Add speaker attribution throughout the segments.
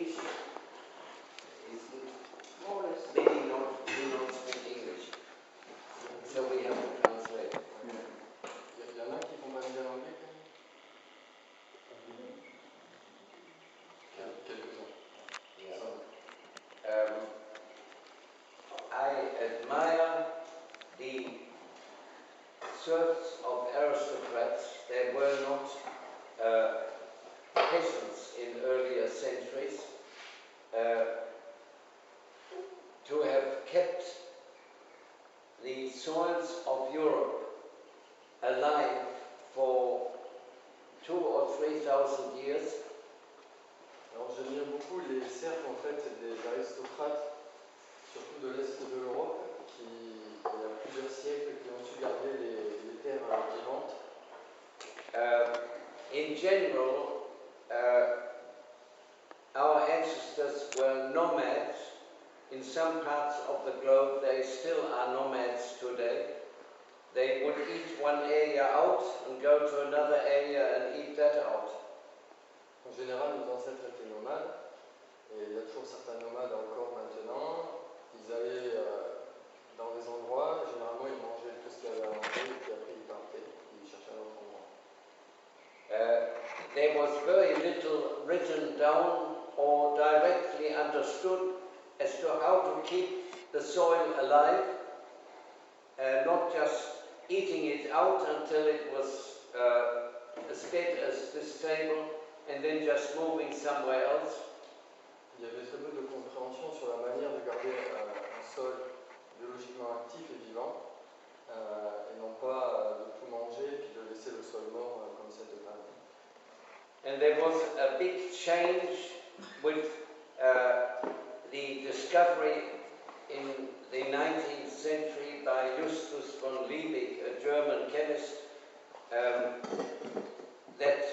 Speaker 1: Is more or less many do not speak English, so we have to translate.
Speaker 2: Il y en a qui vont pas bien l'anglais quand même. Quelques-uns.
Speaker 1: Yeah. I admire the serfs of aristocrats. They were not peasants in earlier centuries. To have kept the soils of Europe alive for 2,000 or 3,000 years.
Speaker 2: Alors j'admire beaucoup les serfs en fait des aristocrates, surtout de l'Est de l'Europe, qui il y a plusieurs siècles qui ont su garder les terres vivantes.
Speaker 1: In general, our ancestors were nomads. In some parts of the globe they still are nomads today. They would eat one area out and go to another area and eat that out.
Speaker 2: En général, nos ancêtres étaient nomades, et il y a toujours certains nomades encore maintenant. Ils allaient dans des endroits, généralement ils mangeaient tout ce qu'il y avait à manger, puis après ils partaient, ils cherchaient un autre endroit.
Speaker 1: There was very little written down or directly understood as to how to keep the soil alive, not just eating it out until it was as big as this table and then just moving somewhere else.
Speaker 2: Il y avait très peu de compréhension sur la manière de garder un sol biologiquement actif et vivant, et non pas de tout manger puis de laisser le sol mort comme cette table.
Speaker 1: And there was a big change with the discovery in the 19th century by Justus von Liebig, a German chemist, that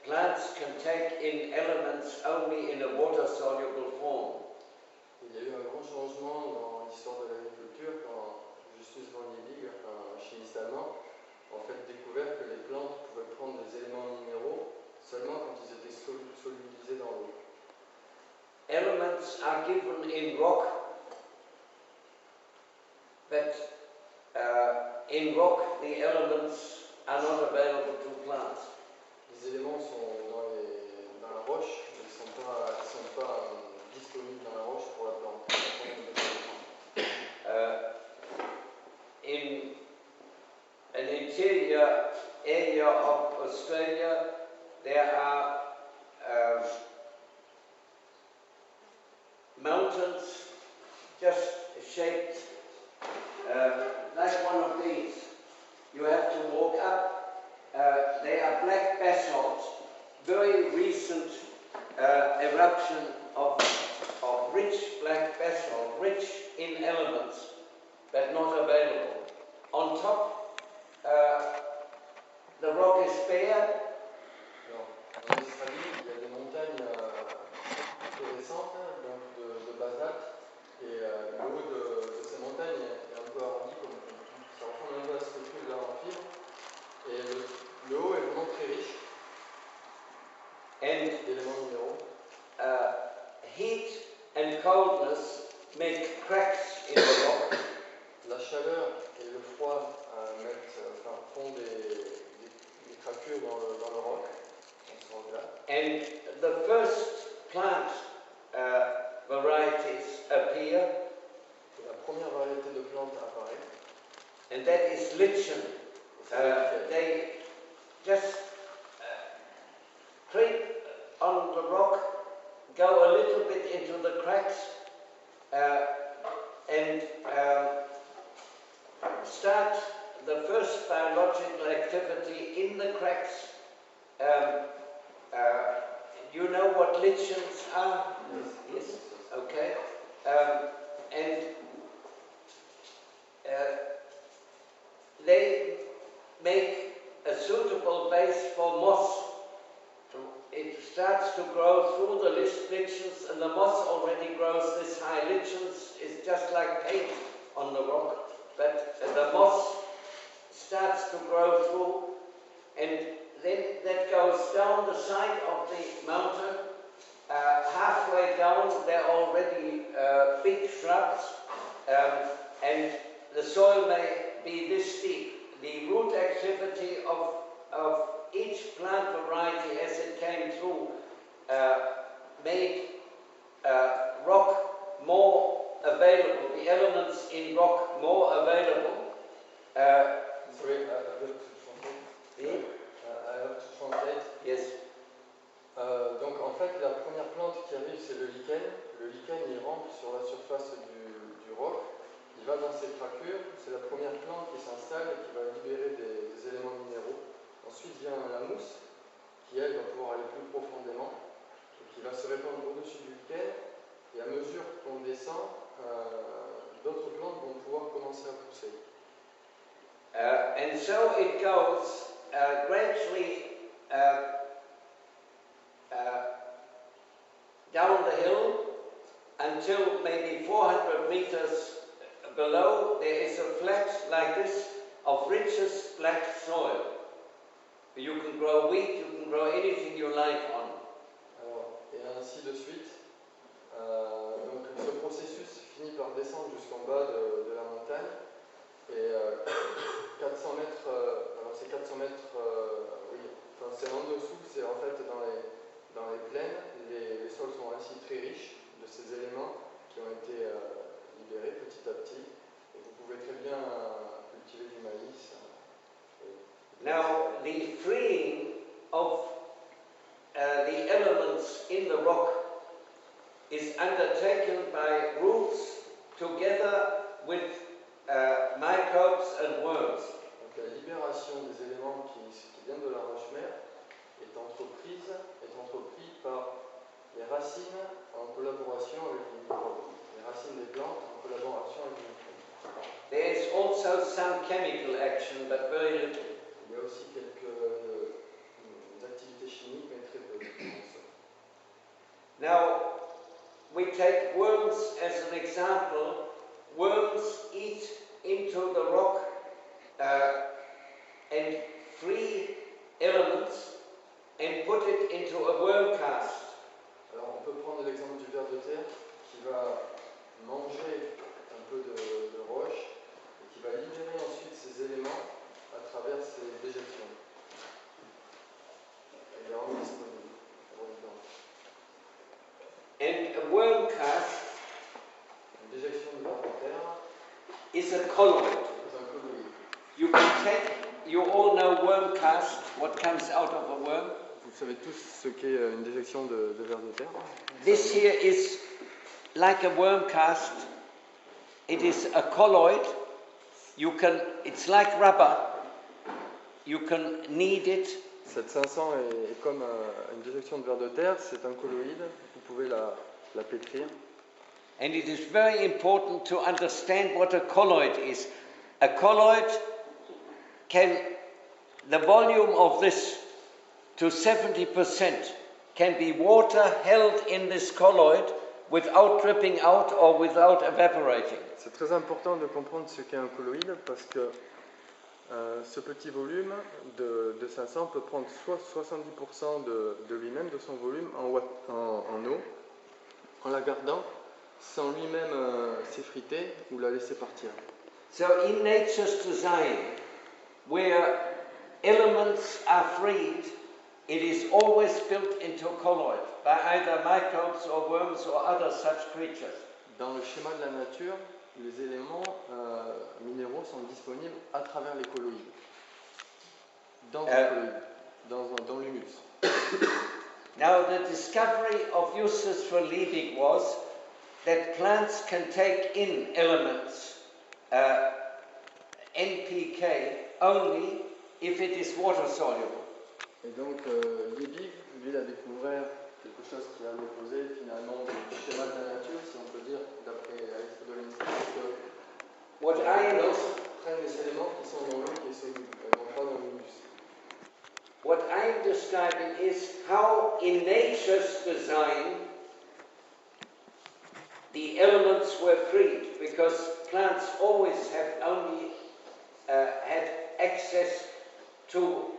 Speaker 1: plants can take in elements only in a water-soluble form.
Speaker 2: Il y a eu un grand changement dans l'histoire de l'agriculture quand Justus von Liebig, un chimiste allemand, a fait découvert que les plantes pouvaient prendre des éléments minéraux seulement quand ils étaient solubilisés dans l'eau.
Speaker 1: Elements are given in rock, but in rock the elements are not available to plants.
Speaker 2: Les éléments sont dans la roche, ils ne sont pas disponibles dans la roche pour la plante.
Speaker 1: In an interior area of Australia, there are mountains just shaped like one of these. You have to walk up. They are black basalt, very recent eruption of rich black basalt, rich in elements, but not available. On top, the rock is bare.
Speaker 2: En Australie, il y a des montagnes plutôt récentes, donc de basalte, et le haut de ces montagnes est un peu arrondi, ça ressemble un peu à ce que trouve là en fibre, et le haut est vraiment très riche d'éléments minéraux.
Speaker 1: Heat and coldness make cracks in the rock.
Speaker 2: La chaleur et le froid font des craquures dans le roc, dans ce roc-là.
Speaker 1: And the first plant varieties appear.
Speaker 2: Et la première variété de plantes apparaît.
Speaker 1: And that is lichen. They just creep on the rock, go a little bit into the cracks, and start the first biological activity in the cracks. You know what lichens are? Yes. Okay. And they make a suitable base for moss. It starts to grow through the lichens, and the moss already grows this high. Lichens is just like paint on the rock, but the moss starts to grow through, and then that goes down the side of the mountain halfway down there are already big shrubs, and the soil may be this deep. The root activity of each plant variety as it came through made rock more available, the elements in rock more available.
Speaker 2: Sorry, I have to translate.
Speaker 1: Yeah?
Speaker 2: I have to translate.
Speaker 1: Yes.
Speaker 2: Donc en fait, la première plante qui arrive, c'est le lichen. Le lichen, il rampe sur la surface du roc. Il va dans ses fractures. C'est la première plante qui s'installe et qui va libérer des éléments minéraux. Ensuite vient la mousse, qui elle va pouvoir aller plus profondément et qui va se répandre au-dessus du lichen. Et à mesure qu'on descend, d'autres plantes vont pouvoir commencer à pousser.
Speaker 1: And so it goes gradually down the hill until maybe 400 meters below there is a flat like this of richest black soil. You can grow wheat, you can grow anything you like on.
Speaker 2: Alors, et ainsi de suite. Donc ce processus finit par descendre jusqu'en bas de la montagne. Et 400 mètres, alors c'est 400 mètres, oui, enfin c'est en dessous, c'est en fait dans les plaines, les sols sont ainsi très riches de ces éléments qui ont été libérés petit à petit. Et vous pouvez très bien cultiver du maïs.
Speaker 1: Now, the freeing of the elements in the rock is undertaken by roots together with microbes and worms.
Speaker 2: Donc la libération des éléments qui viennent de la roche-mère est entreprise par les racines en collaboration avec les microbes. Les racines des plantes en collaboration avec les microbes.
Speaker 1: There is also some chemical action, but very little.
Speaker 2: Il y a aussi quelques activités chimiques, mais très peu.
Speaker 1: Now, we take worms as an example. Worms eat into the rock and free elements and put it into a worm cast.
Speaker 2: Alors on peut prendre l'exemple du ver de terre qui va manger un peu de roche et qui va libérer ensuite ces éléments à travers ses déjections. Et les rendre disponibles pour les plantes.
Speaker 1: And a worm cast
Speaker 2: Une déjection de ver de terre
Speaker 1: is a colloid.
Speaker 2: est un colloïde.
Speaker 1: You can take, you all know worm cast, what comes out of a worm.
Speaker 2: Vous savez tous ce qu'est une déjection de ver de terre.
Speaker 1: This here is like a worm cast. It is a colloid. It's like rubber. You can knead it.
Speaker 2: Cette 500 est comme une déjection de ver de terre, c'est un colloïde, vous pouvez la pétrir.
Speaker 1: And it is very important to understand what a colloid is. A colloid the volume of this to 70% can be water held in this colloid without dripping out or without evaporating.
Speaker 2: C'est très important de comprendre ce qu'est un colloïde parce que ce petit volume de 500 peut prendre soit 70% de lui-même, de son volume en eau, en la gardant sans lui-même s'effriter ou la laisser partir.
Speaker 1: So in nature's design, where elements are freed, it is always built into a colloid by either microbes or worms or other such creatures.
Speaker 2: Dans le schéma de la nature, les éléments minéraux sont disponibles à travers les colloïdes, dans un colloïde, dans l'humus.
Speaker 1: Now the discovery of Justus von Liebig was that plants can take in elements, NPK, only if it is water soluble.
Speaker 2: Et donc Liebig, lui, il a découvert quelque chose qui est à l'opposé finalement du schéma de la nature, si on peut dire, d'après PODOLINSKY, que
Speaker 1: What
Speaker 2: les plantes prennent les éléments qui sont dans l'eau qui est soluble, et non pas dans l'humus.
Speaker 1: What I'm describing is how in nature's design the elements were freed, because plants always have only had access to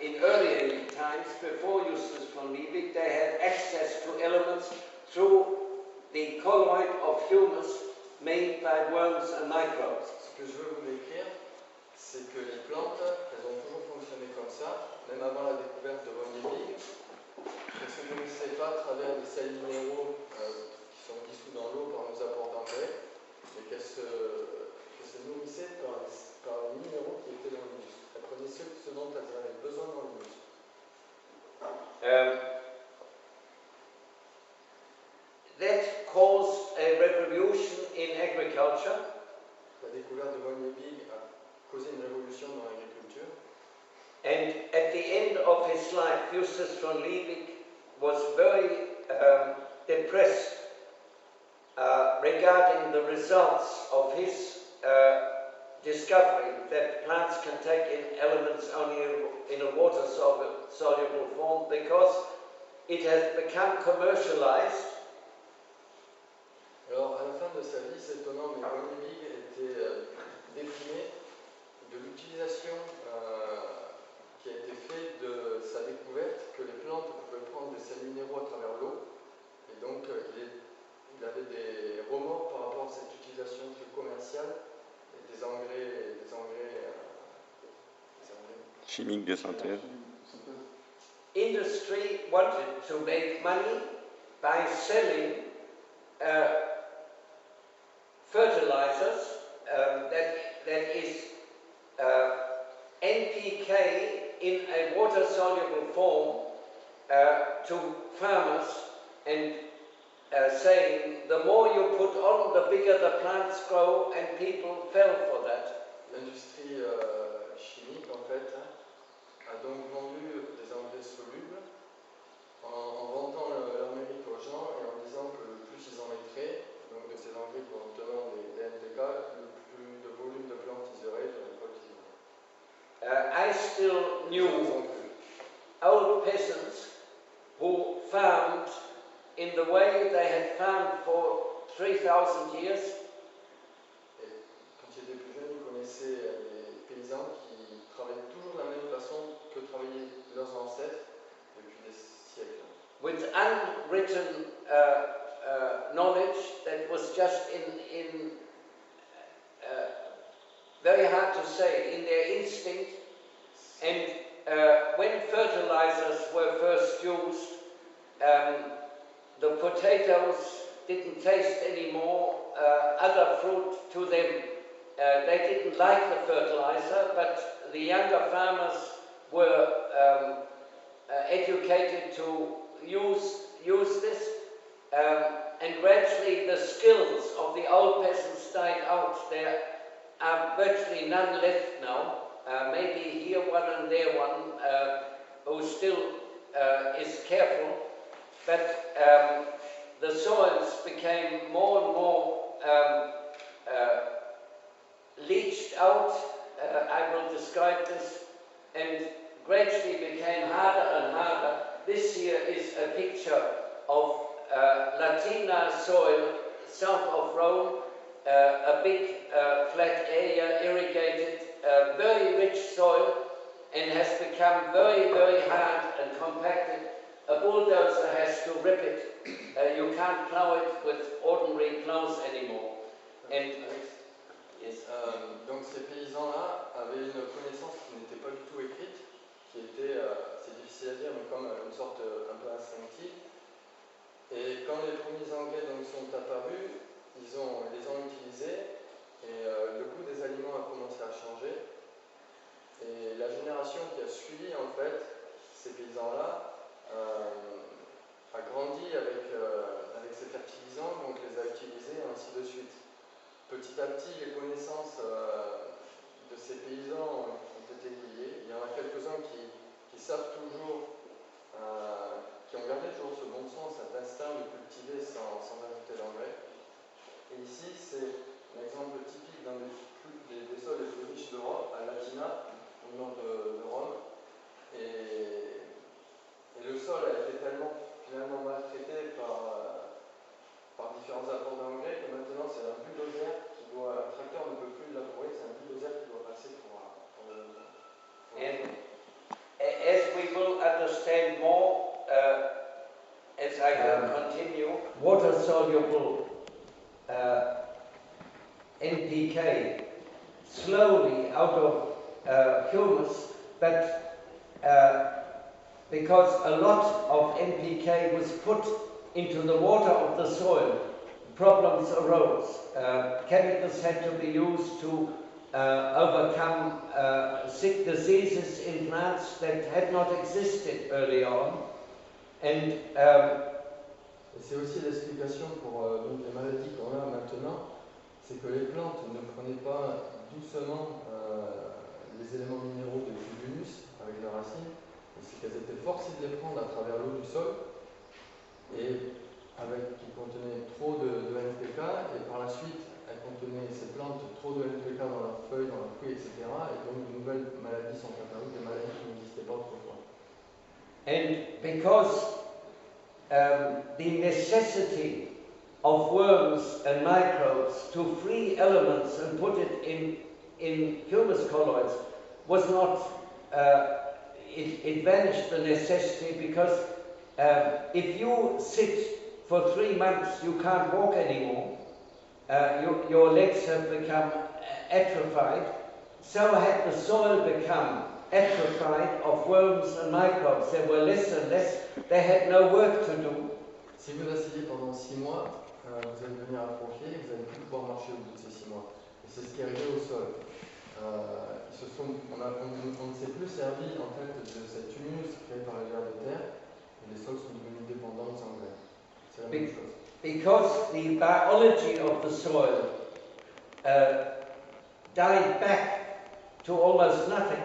Speaker 1: in earlier times, before Justus von Liebig, they had access to elements through the colloid of humus made by worms and microbes.
Speaker 2: Ce que je veux vous décrire, c'est que les plantes, elles ont toujours fonctionné comme ça, même avant la découverte de von Liebig. Elles ne se nourrissaient pas à travers des sels minéraux qui sont dissous dans l'eau par nos apports d'engrais, mais qu'elles se nourrissaient par les minéraux qui étaient dans l'humus. Elles prenaient ce dont elles avaient besoin dans l'humus.
Speaker 1: That caused a revolution in agriculture.
Speaker 2: La découverte de von Liebig a causé une révolution dans l'agriculture.
Speaker 1: And at the end of his life, Justus von Liebig was very depressed regarding the results of his discovery that plants can take in elements only in a water-soluble form, because it has become commercialized.
Speaker 2: Alors, à la fin de sa vie, c'est étonnant, mais von Liebig était déprimé de l'utilisation qui a été faite de sa découverte que les plantes pouvaient prendre des sels minéraux à travers l'eau. Et donc, il avait des remords par rapport à cette utilisation très commerciale des engrais
Speaker 3: chimiques de synthèse.
Speaker 1: Industry wanted to make money by selling fertilizers that is NPK in a water-soluble form to farmers, and saying the more you put on, the bigger the plants grow, and people fell for that.
Speaker 2: L'industrie chimique, en fait, a donc vendu des engrais solubles en vantant leur mérite aux gens et en disant que le plus ils en mettraient, donc de ces engrais contenant des NPK, le plus de volume de plantes ils auraient, de récoltes ils auraient.
Speaker 1: I still knew old peasants who farmed in the way they had farmed for 3,000 years.
Speaker 2: Et quand ils étaient plus jeunes, ils connaissaient des paysans qui travaillaient toujours de la même façon que travaillaient leurs ancêtres depuis des siècles.
Speaker 1: With unwritten knowledge that was just very hard to say, in their instinct. And when fertilizers were first used, the potatoes didn't taste anymore other fruit to them. They didn't like the fertilizer, but the younger farmers were educated to use this, and gradually the skills of the old peasants died out. There are virtually none left now. Maybe here one and there one who still is careful, but the soils became more and more leached out, I will describe this, and gradually became harder and harder. This here is a picture of Latina soil south of Rome, a big flat area, irrigated, very rich soil, and has become very, very hard and compacted. A bulldozer has to rip it. You can't plow it with ordinary plows anymore. And yes.
Speaker 2: Donc ces paysans-là avaient une connaissance qui n'était pas du tout écrite, qui était, c'est difficile à dire, mais comme une sorte un peu instinctive. Et quand les premiers engrais donc, sont apparus, ils les ont utilisés, et le goût des aliments a commencé à changer. Et la génération qui a suivi, en fait, ces paysans-là, a grandi avec ces fertilisants, donc les a utilisés, et ainsi de suite. Petit à petit, les connaissances de ces paysans ont été liées. Il y en a quelques-uns qui savent toujours, qui ont gardé toujours ce bon sens, cet instinct de cultiver sans ajouter d'engrais. Et ici, c'est l'exemple typique d'un des sols les plus riches d'Europe, à Latina, au nord de Rome. Et le sol a été finalement maltraité par différents apports d'engrais que maintenant c'est un bulldozer un tracteur ne peut plus labourer, c'est un bulldozer qui doit passer pour le.
Speaker 1: And as continue, water-soluble NPK slowly out of humus, but because a lot of NPK was put into the water of the soil, problems arose. Chemicals had to be used to overcome sick diseases in plants that had not existed early on. And
Speaker 2: c'est aussi l'explication pour donc les maladies qu'on a maintenant, c'est que les plantes ne prenaient pas doucement les éléments minéraux de l'humus avec leurs racines, c'est qu'elles étaient forcées de les prendre à travers l'eau du sol et qui contenaient trop de NPK, et par la suite elles contenaient, ces plantes, trop de NPK dans leurs feuilles, dans leurs fruits, etc. Et donc de nouvelles maladies sont apparues, des maladies qui n'existaient pas autrefois.
Speaker 1: And because the necessity of worms and microbes to free elements and put it in humus colloids was not, it vanished, the necessity, because if you sit for 3 months you can't walk anymore, your legs have become atrophied, so had the soil become atrophied of worms and microbes. There were less and less, they had no work to do.
Speaker 2: Si vous asseyez pendant 6 mois, vous allez devenir atrophié, vous allez plus pouvoir marcher au bout de ces 6 mois. Et c'est ce qui est arrivé au sol. On ne s'est plus servi en fait de cet humus créé par les vers de terre, et les sols sont devenus dépendants de sanguin. C'est la même chose.
Speaker 1: Because the biology of the soil died back to almost nothing,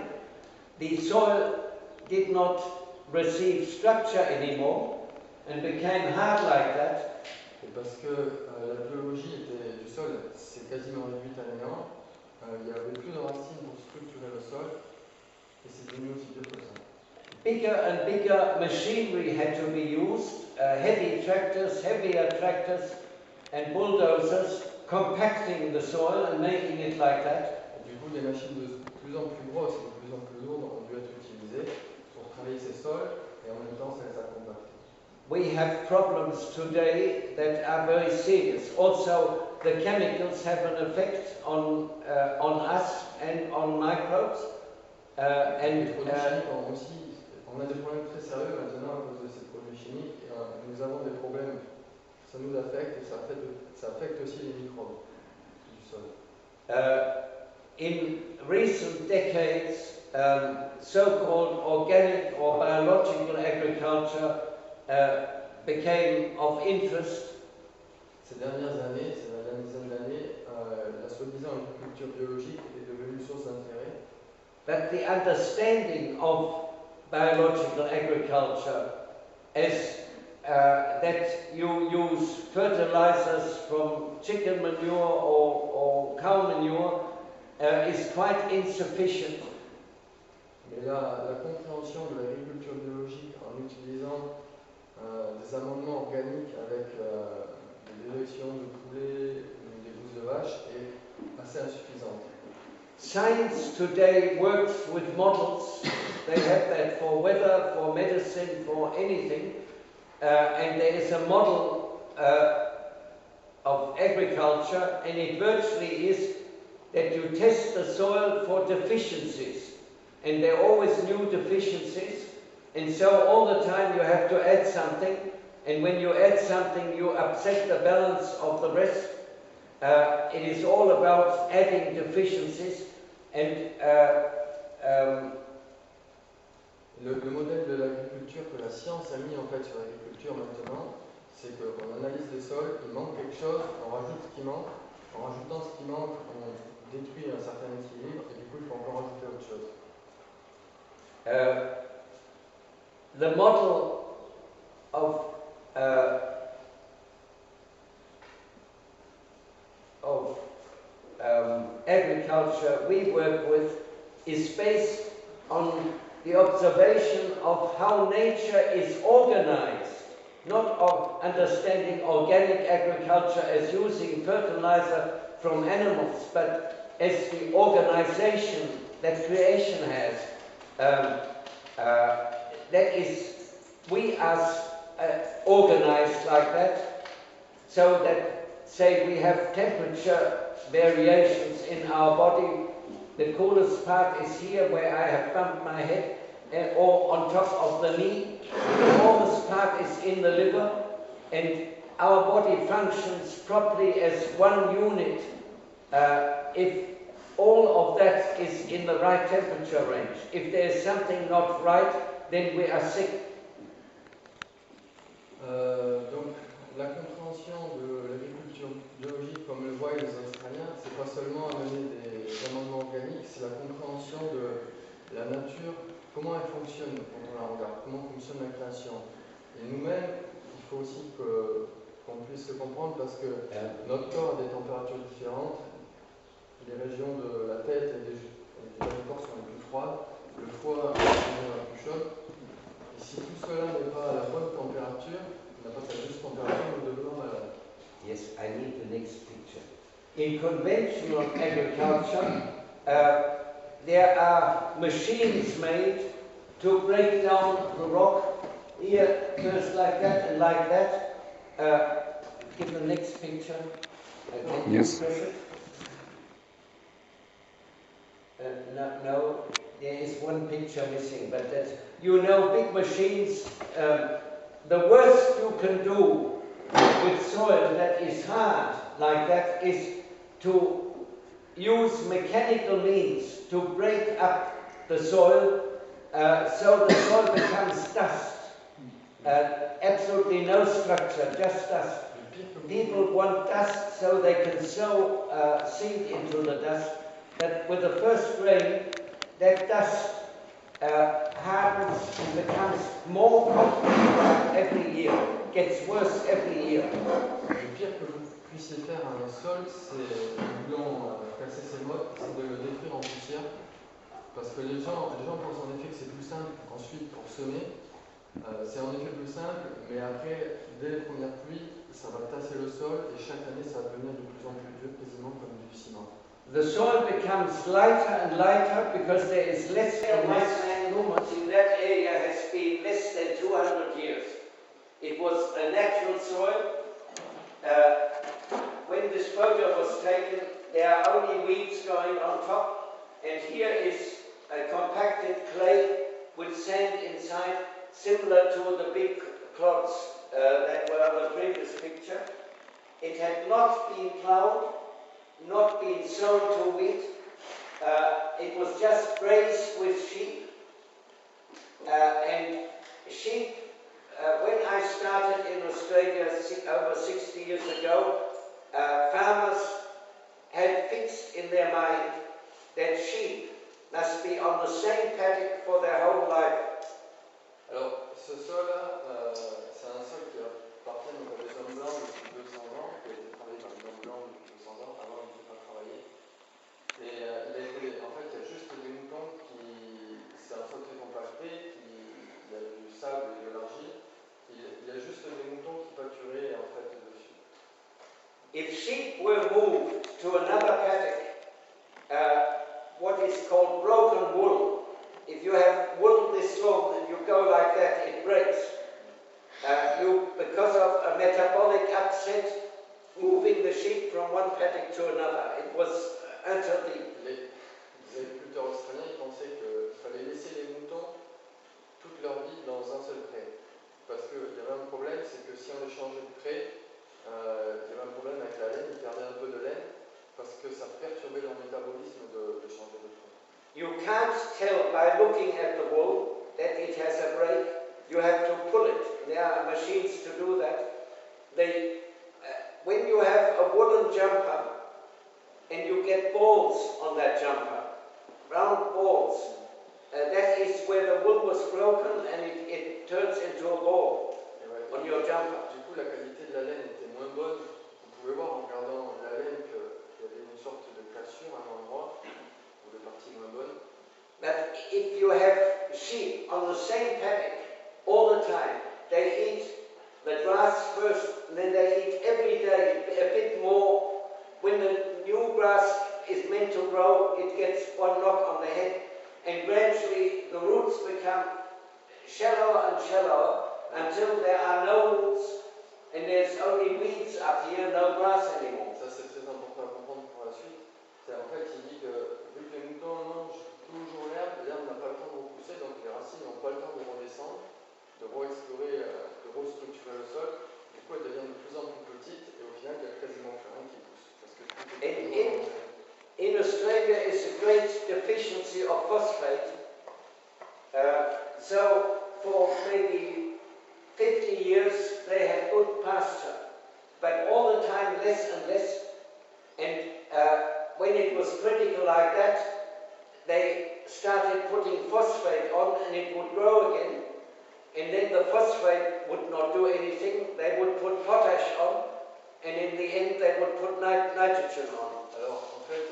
Speaker 1: the soil did not receive structure anymore and became hard like that.
Speaker 2: Et parce que la biologie du sol s'est quasiment réduite à néant, il n'y avait plus de racines pour structurer le sol, et c'est devenu aussi dur que ça.
Speaker 1: Bigger and bigger machinery had to be used, heavy tractors, heavier tractors and bulldozers compacting the soil and making it like that.
Speaker 2: Et du coup, des machines de plus en plus grosses et de plus en plus lourdes ont dû être utilisées pour travailler ces sols, et en même temps ça les a compactés.
Speaker 1: We have problems today that are very serious. Also, the chemicals have an effect on us and on microbes.
Speaker 2: Les produits chimiques ont aussi, on a des problèmes très sérieux maintenant à cause de ces produits chimiques. Et, nous avons des problèmes, ça nous affecte et ça affecte aussi les microbes du sol.
Speaker 1: In recent decades, so-called organic or biological agriculture became of interest.
Speaker 2: Ces dernières années, ces dernières dizaines d'années, la soi-disant agriculture biologique est devenue une source d'intérêt.
Speaker 1: But the understanding of biological agriculture as that you use fertilizers from chicken manure or cow manure is quite insufficient.
Speaker 2: Mais la compréhension de l'agriculture biologique en utilisant des amendements organiques avec des élections de poulets ou des gousses de vache est assez insuffisante.
Speaker 1: Science today works with models. They have that for weather, for medicine, for anything. And there is a model of agriculture, and it virtually is that you test the soil for deficiencies. And there are always new deficiencies. And so all the time you have to add something. And when you add something, you upset the balance of the rest. It is all about adding deficiencies. And
Speaker 2: le modèle de l'agriculture que la science a mis en fait sur l'agriculture maintenant, c'est qu'on analyse les sols, il manque quelque chose, on rajoute ce qui manque. En rajoutant ce qui manque, on détruit un certain équilibre et du coup il faut encore rajouter autre chose.
Speaker 1: The model of agriculture we work with is based on the observation of how nature is organized, not of understanding organic agriculture as using fertilizer from animals, but as the organization that creation has. That is, we as organized like that, so that, say, we have temperature variations in our body. The coolest part is here where I have bumped my head, or on top of the knee. The warmest part is in the liver, and our body functions properly as one unit if all of that is in the right temperature range. If there is something not right, then we are sick.
Speaker 2: Donc, la compréhension de l'agriculture biologique, comme le voient les Australiens, c'est pas seulement amener des amendements organiques, c'est la compréhension de la nature, comment elle fonctionne quand on la regarde, comment fonctionne la création. Et nous-mêmes, il faut aussi qu'on puisse le comprendre parce que notre corps a des températures différentes. Les régions de la tête et du corps sont les plus froides, le foie est la plus chaude. Et si tout cela n'est pas à la bonne température, n'a pas sa juste température, nous devenons malades.
Speaker 1: Yes, I need the next picture. In conventional agriculture, there are machines made to break down the rock. Here, first like that and like that. Give the next picture.
Speaker 3: Yes.
Speaker 1: No, there is one picture missing, but that, you know, big machines, the worst you can do with soil that is hard like that is to use mechanical means to break up the soil so the soil becomes dust. Absolutely no structure, just dust. People want dust so they can sow seed into the dust. But with the first rain, that dust hardens and becomes more complicated every year, gets worse every year.
Speaker 2: Le pire que vous puissiez faire à un sol, c'est, en voulant casser ses mottes, c'est de le détruire en poussière. Parce que les gens pensent en effet que c'est plus simple ensuite pour semer. C'est en effet plus simple, mais après, dès les premières pluies, ça va tasser le sol et chaque année, ça va devenir de plus en plus dur, quasiment comme du ciment.
Speaker 1: The soil becomes lighter and lighter because there is less and less humus in that area has been less than 200 years. It was a natural soil. When this photo was taken, there are only weeds going on top, and here is a compacted clay with sand inside, similar to the big clods that were on the previous picture. It had not been plowed, not been sown to wheat. It was just grazed with sheep. And sheep, when I started in Australia over 60 years ago, farmers had fixed in their mind that sheep must be on the same paddock for their whole life.
Speaker 2: Alors, ce sol-là, c'est un sol qui appartient à des hommes blancs depuis 200 ans, qui a été travaillé par des hommes blancs depuis 200 ans, avant il n'était pas travaillé. Et en fait, il y a juste des moutons c'est un sol très compacté, il y a du sable et de l'argile, il y a juste des moutons qui pâturaient en fait dessus.
Speaker 1: If sheep were moved to another paddock, what is called broken wool, if you have wool this long and you go like that, it breaks. Because of a metabolic upset, moving the sheep from one paddock to another, it was utterly.
Speaker 2: Les agriculteurs australiens pensaient qu'il fallait laisser les moutons toute leur vie dans un seul pré. Parce qu'il y avait un problème, c'est que si on les changeait de pré, il y avait un problème avec la laine, ils perdaient un peu de laine, parce que ça perturbait leur métabolisme de changer de pré.
Speaker 1: You can't tell by looking at the wool that it has a break. You have to pull it. There are machines to do that. When you have a woolen jumper and you get balls on that jumper, round balls, that is where the wool was broken and it turns into a ball on your jumper.
Speaker 2: Du coup, la qualité de la laine était moins bonne. Vous pouvez voir en regardant la laine qu'il y avait une sorte de cassure à un endroit, ou des parties moins bonnes.
Speaker 1: But if you have sheep on the same paddock all the time, they eat the grass first, and then they eat every day a bit more. When the new grass is meant to grow, it gets one knock on the head, and gradually the roots become shallower and shallower, until there are no roots and there's only weeds up here, no grass anymore.
Speaker 2: Ça c'est très important à comprendre pour la suite. C'est en fait, il dit que vu que les moutons mangent toujours l'herbe, l'herbe n'a pas le temps de repousser, donc les racines n'ont pas le temps de redescendre, de re-explorer, de restructurer le sol. Du coup, elles deviennent de plus en plus petites et au final, il n'y a quasiment plus rien qui pousse. Parce que tout est
Speaker 1: in Australia is a great deficiency of phosphate. So for maybe 50 years they had good pasture, but all the time less and less. And when it was critical like that, they started putting phosphate on and it would grow again. And then the phosphate would not do anything. They would put potash on, and in the end they would put nitrogen on.
Speaker 2: Alors en fait,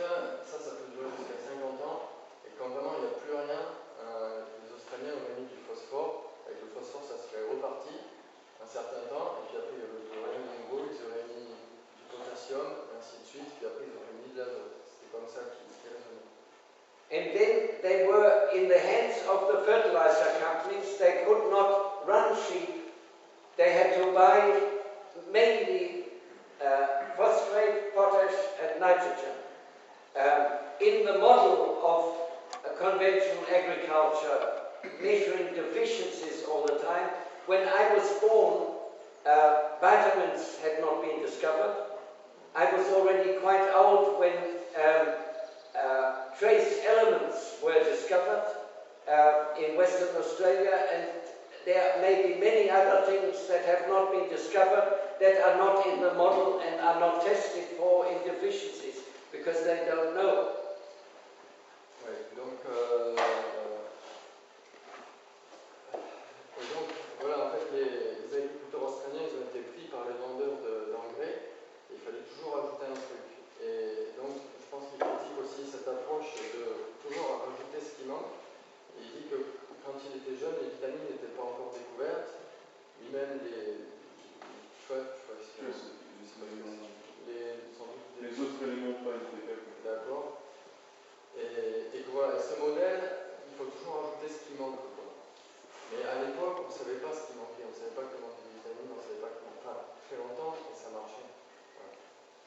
Speaker 2: ça peut durer jusqu'à 50 ans. Et quand vraiment il n'y a plus rien, les Australiens auraient mis du phosphore. Avec le phosphore, ça serait reparti un certain temps. Et puis après, il y aurait rien de nouveau. Ils auraient mis du potassium, et ainsi de suite. Puis après, ils auraient mis de l'azote. C'était comme ça qu'ils raisonnaient.
Speaker 1: And then they were in the hands of the fertilizer companies. They could not run sheep. They had to buy mainly phosphate, potash and nitrogen. In the model of conventional agriculture, measuring deficiencies all the time, when I was born, vitamins had not been discovered. I was already quite old when trace elements were discovered in Western Australia, and there may be many other things that have not been discovered that are not in the model and are not tested for in deficiencies because they don't know.
Speaker 2: Oui, donc voilà, en fait, les agriculteurs australiens, ils ont été pris par les vendeurs d'engrais et il fallait toujours ajouter un truc. Et donc, je pense qu'il critique aussi cette approche de toujours ajouter ce qui manque. Et il dit que quand il était jeune, les vitamines n'étaient pas encore découvertes, ni même les
Speaker 4: autres éléments pas été.
Speaker 2: D'accord. Et que voilà, ce modèle, il faut toujours ajouter ce qui manque. Mais à l'époque, on ne savait pas ce qui manquait, on ne savait pas qu'il manquait des vitamines, on ne savait pas qu'il manquait. Enfin, très longtemps, et ça marchait. Voilà.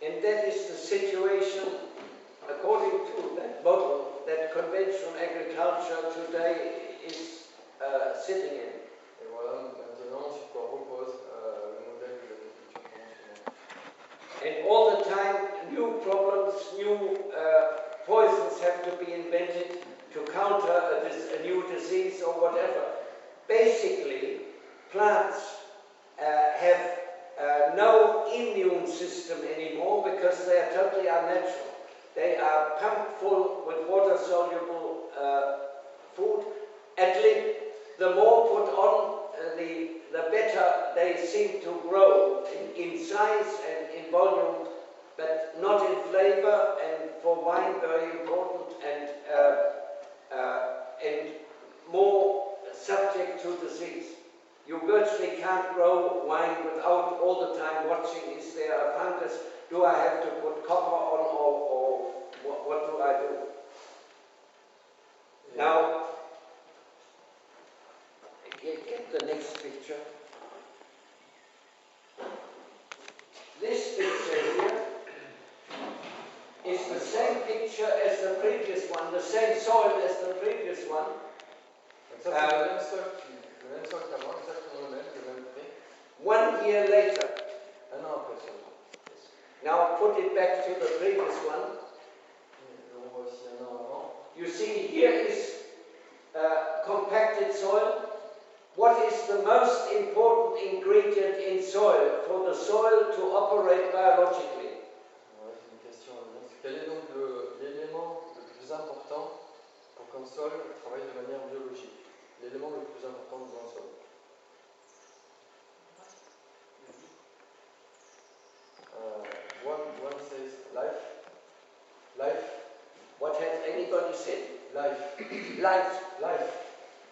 Speaker 1: And that is the situation, according to that model, that conventional agriculture today is sitting in.
Speaker 2: Et voilà, maintenant, sur quoi repose le modèle de l'agriculture conventionnelle.
Speaker 1: And all the time, new problems, new poisons have to be invented to counter a new disease or whatever. Basically, plants have no immune system anymore because they are totally unnatural. They are pumped full with water-soluble food. At least, the more put on, the better they seem to grow in size and in volume, but not in flavor, and for wine very important, and more subject to disease. You virtually can't grow wine without all the time watching, is there a fungus? Do I have to put copper on, or what do I do? Yeah. Now, get the next picture. This picture here is the same picture as the previous one, the same soil as the previous one.
Speaker 2: Donc ça, c'est le même sol qu'avant, exactement le même prix.
Speaker 1: 1 year later.
Speaker 2: Un an après ça.
Speaker 1: Now put it back to the previous one.
Speaker 2: On voit aussi un an avant.
Speaker 1: You see, here is compacted soil. What is the most important ingredient in soil for the soil to operate biologically?
Speaker 2: Ouais, c'est une question à venir. Quel est donc l'élément le plus important pour qu'un sol travaille de manière biologique? L'élément le plus important dans un sol. One says life. Life.
Speaker 1: What has anybody said?
Speaker 2: Life.
Speaker 1: Life.
Speaker 2: Life.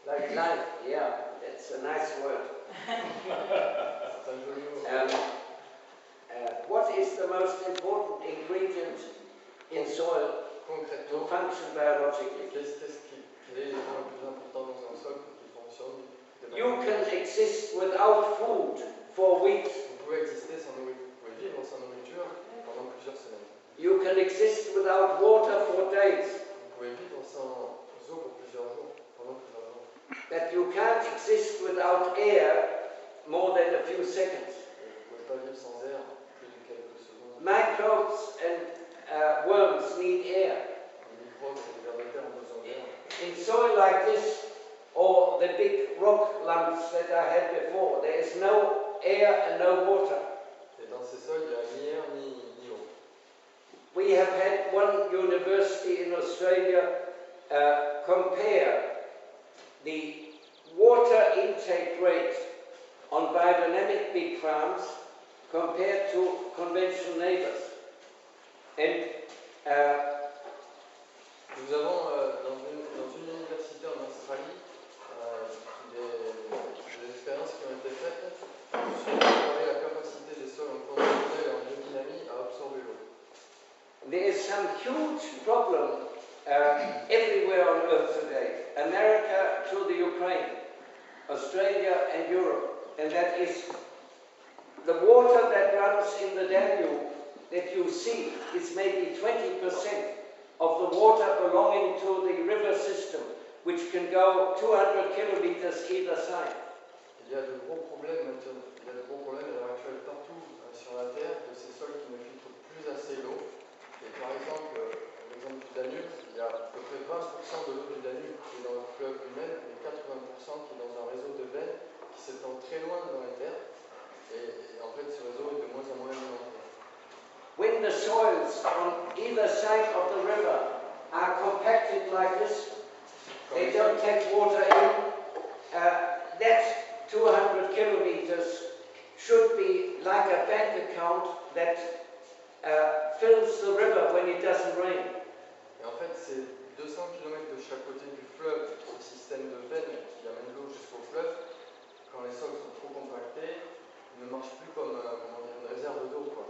Speaker 2: Life.
Speaker 1: Life, yeah, that's a nice word.
Speaker 2: C'est un joli mot.
Speaker 1: What is the most important ingredient in soil to function biologically?
Speaker 2: Quel est l'élément le plus important dans un sol pour qu'il fonctionne de
Speaker 1: You can exist without food for weeks.
Speaker 2: Vous pouvez exister sans nourriture, vous pouvez vivre sans nourriture pendant plusieurs semaines.
Speaker 1: You can exist without water for days.
Speaker 2: Vous pouvez vivre sans eau pour plusieurs jours, pendant plusieurs jours.
Speaker 1: That you can't exist without air more than a few seconds.
Speaker 2: Et vous ne pouvez pas vivre sans air plus de quelques secondes.
Speaker 1: Microbes and worms need air.
Speaker 2: Les microbes et les vers de terre ont besoin d'air.
Speaker 1: In soil like this, or the big rock lumps that I had before, there is no air and no water.
Speaker 2: Et dans ces sols, il n'y a ni air ni eau.
Speaker 1: We have had one university in Australia compare the water intake rate on biodynamic pig farms compared to conventional neighbors. And
Speaker 2: Nous avons dans une université en Australie des expériences qui ont été faites sur comparer la capacité des sols en conventionnel et en biodynamie à absorber l'eau.
Speaker 1: there is some huge problem everywhere on earth today. America to the Ukraine, Australia and Europe. And that is the water that runs in the Danube that you see is maybe 20% of the water belonging to the river system, which can go 200 kilometers either side.
Speaker 2: Il y a de gros problèmes maintenant. Il y a de gros problèmes à l'heure actuelle partout sur la Terre de ces sols qui ne filtrent plus assez l'eau. Et par exemple, l'exemple du Danube, il y a à peu près 20% de l'eau du Danube qui est dans le fleuve lui-même et 80% qui est dans un réseau de veines qui s'étend très loin dans les terres. Et en fait, ce réseau est de moins en moins alimenté.
Speaker 1: When the soils on either side of the river are compacted like this, they don't take water in, that 200 kilometers should be like a bank account that fills the river when it doesn't rain.
Speaker 2: Et en fait, c'est 200 km de chaque côté du fleuve, ce système de veines qui amène l'eau jusqu'au fleuve. Quand les sols sont trop compactés, ils ne marchent plus comme une réserve d'eau, quoi.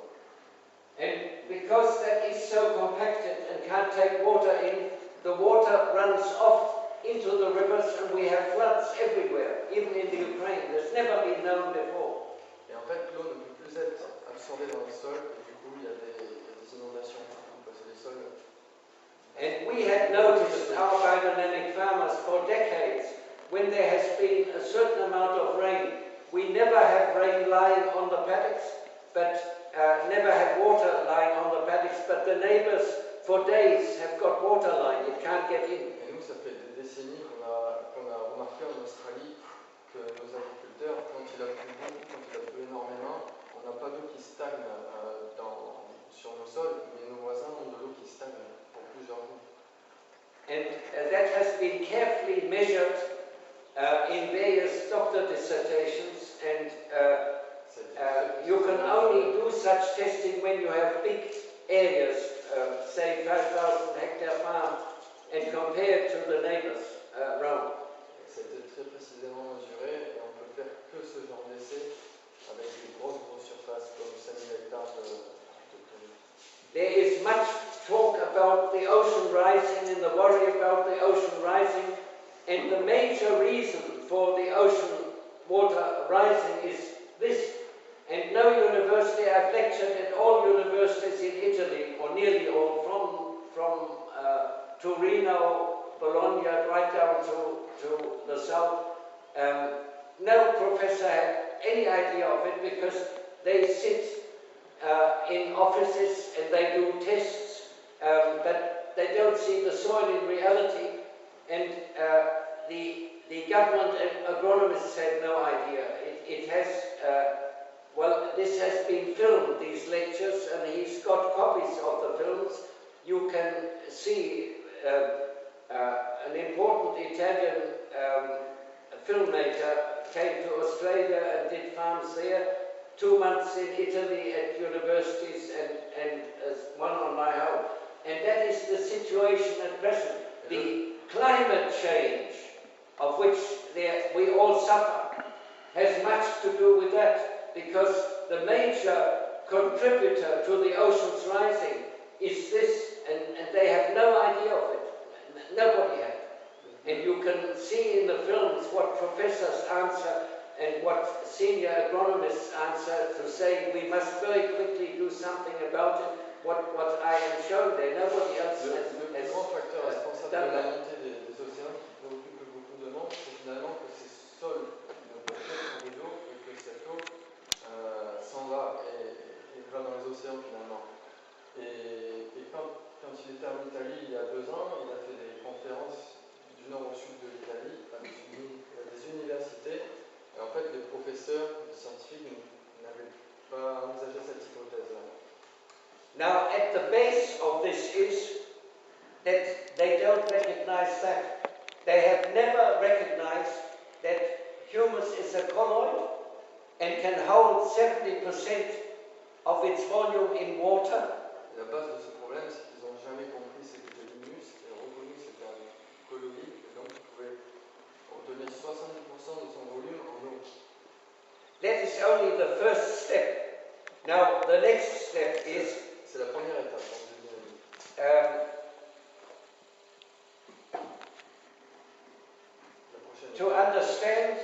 Speaker 1: And because that is so compacted and can't take water in, the water runs off into the rivers and we have floods everywhere, even in the Ukraine. That's never been known before.
Speaker 2: Et en fait, l'eau ne peut plus être absorbée dans le sol et du coup, il y a des inondations partout parce que les sols.
Speaker 1: And we had noticed our biodynamic farmers for decades, when there has been a certain amount of rain, we never have rain lying on the paddocks, but never had water lying on the paddocks, but the neighbors for days have got water lying, it can't get in.
Speaker 2: Et nous, ça fait des décennies qu'on a remarqué en Australie que nos agriculteurs, quand il a plu beaucoup, quand il a plu énormément, on n'a pas d'eau qui stagne sur nos sols, mais nos voisins ont de l'eau qui stagne pour plusieurs jours.
Speaker 1: And that has been carefully measured in various doctor dissertations, and you can only do such testing when you have big areas, say 5,000 hectare farm, and compare it to the neighbors around.
Speaker 2: C'était très précisément mesuré et on peut faire que ce genre d'essai avec des grosses surfaces comme 5000 hectares de prairies.
Speaker 1: There is much talk about the ocean rising and the worry about the ocean rising, and the major reason for the ocean water rising is this. And no university, I've lectured at all universities in Italy, or nearly all, from Torino, Bologna, right down to the south. No professor had any idea of it because they sit in offices and they do tests, but they don't see the soil in reality, and the government agronomists had no idea. It has, well, this has been filmed, these lectures, and he's got copies of the films. You can see an important Italian filmmaker came to Australia and did farms there, 2 months in Italy at universities, and one on my home. And that is the situation at present. The climate change, of which we all suffer, has much to do with that, because the major contributor to the oceans rising is this, and they have no idea of it. Nobody has. And you can see in the films what professors answer and what senior agronomists answer to say we must very quickly do something about it. What I am showing there, nobody else has
Speaker 2: Le plus grand facteur responsable de
Speaker 1: done
Speaker 2: la
Speaker 1: that.
Speaker 2: montée des océans qui préoccupe beaucoup de monde, c'est finalement que ces sols ne peuvent plus être de l'eau et que cette eau s'en va et va dans les océans finalement. Et quand il était en Italie il y a 2 ans, il a fait des conférences du nord au sud de l'Italie avec des universités. Et en fait, les professeurs, les scientifiques n'avaient pas envisagé cette hypothèse-là.
Speaker 1: Now, at the base of this is that they don't recognize that. They have never recognized that humus is a colloid and can hold 70% of its volume in water.
Speaker 2: La base de ce problème, c'est qu'ils n'ont jamais compris ce qu'était l'humus et reconnu que c'était un colloïde et donc ils pouvaient obtenir 70% de son volume en eau.
Speaker 1: That is only the first step. Now, the next step is
Speaker 2: C'est la première étape en biologie. La prochaine
Speaker 1: To
Speaker 2: étape,
Speaker 1: understand,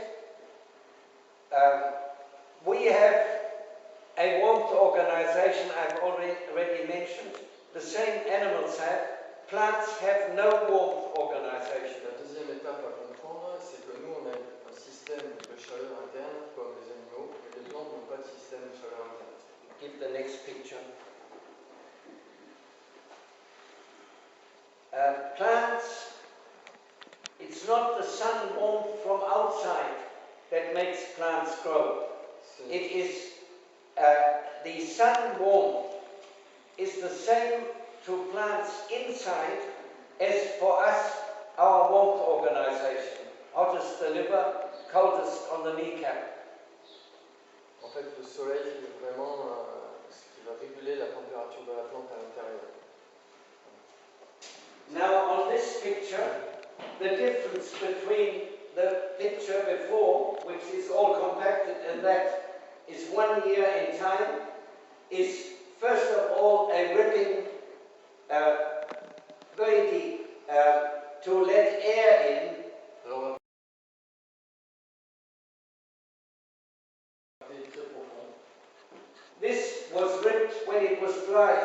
Speaker 1: we have a warmth organization I've already mentioned. The same animals have. Plants have no warmth organization.
Speaker 2: la deuxième étape à comprendre, c'est que nous, on a un système de chaleur interne comme les animaux, et les plantes n'ont pas de système de chaleur interne.
Speaker 1: Give the next picture. Plants, it's not the sun warmth from outside that makes plants grow. It is the sun warmth is the same to plants inside as for us, our warmth organization. Hottest the liver, coldest on the kneecap.
Speaker 2: En fait, le soleil est vraiment ce qui va réguler la température de la plante à l'intérieur.
Speaker 1: Now on this picture, the difference between the picture before, which is all compacted, and that is 1 year in time, is first of all a ripping very deep to let air in.
Speaker 2: Alors, on va très profond.
Speaker 1: This was ripped when it was dry,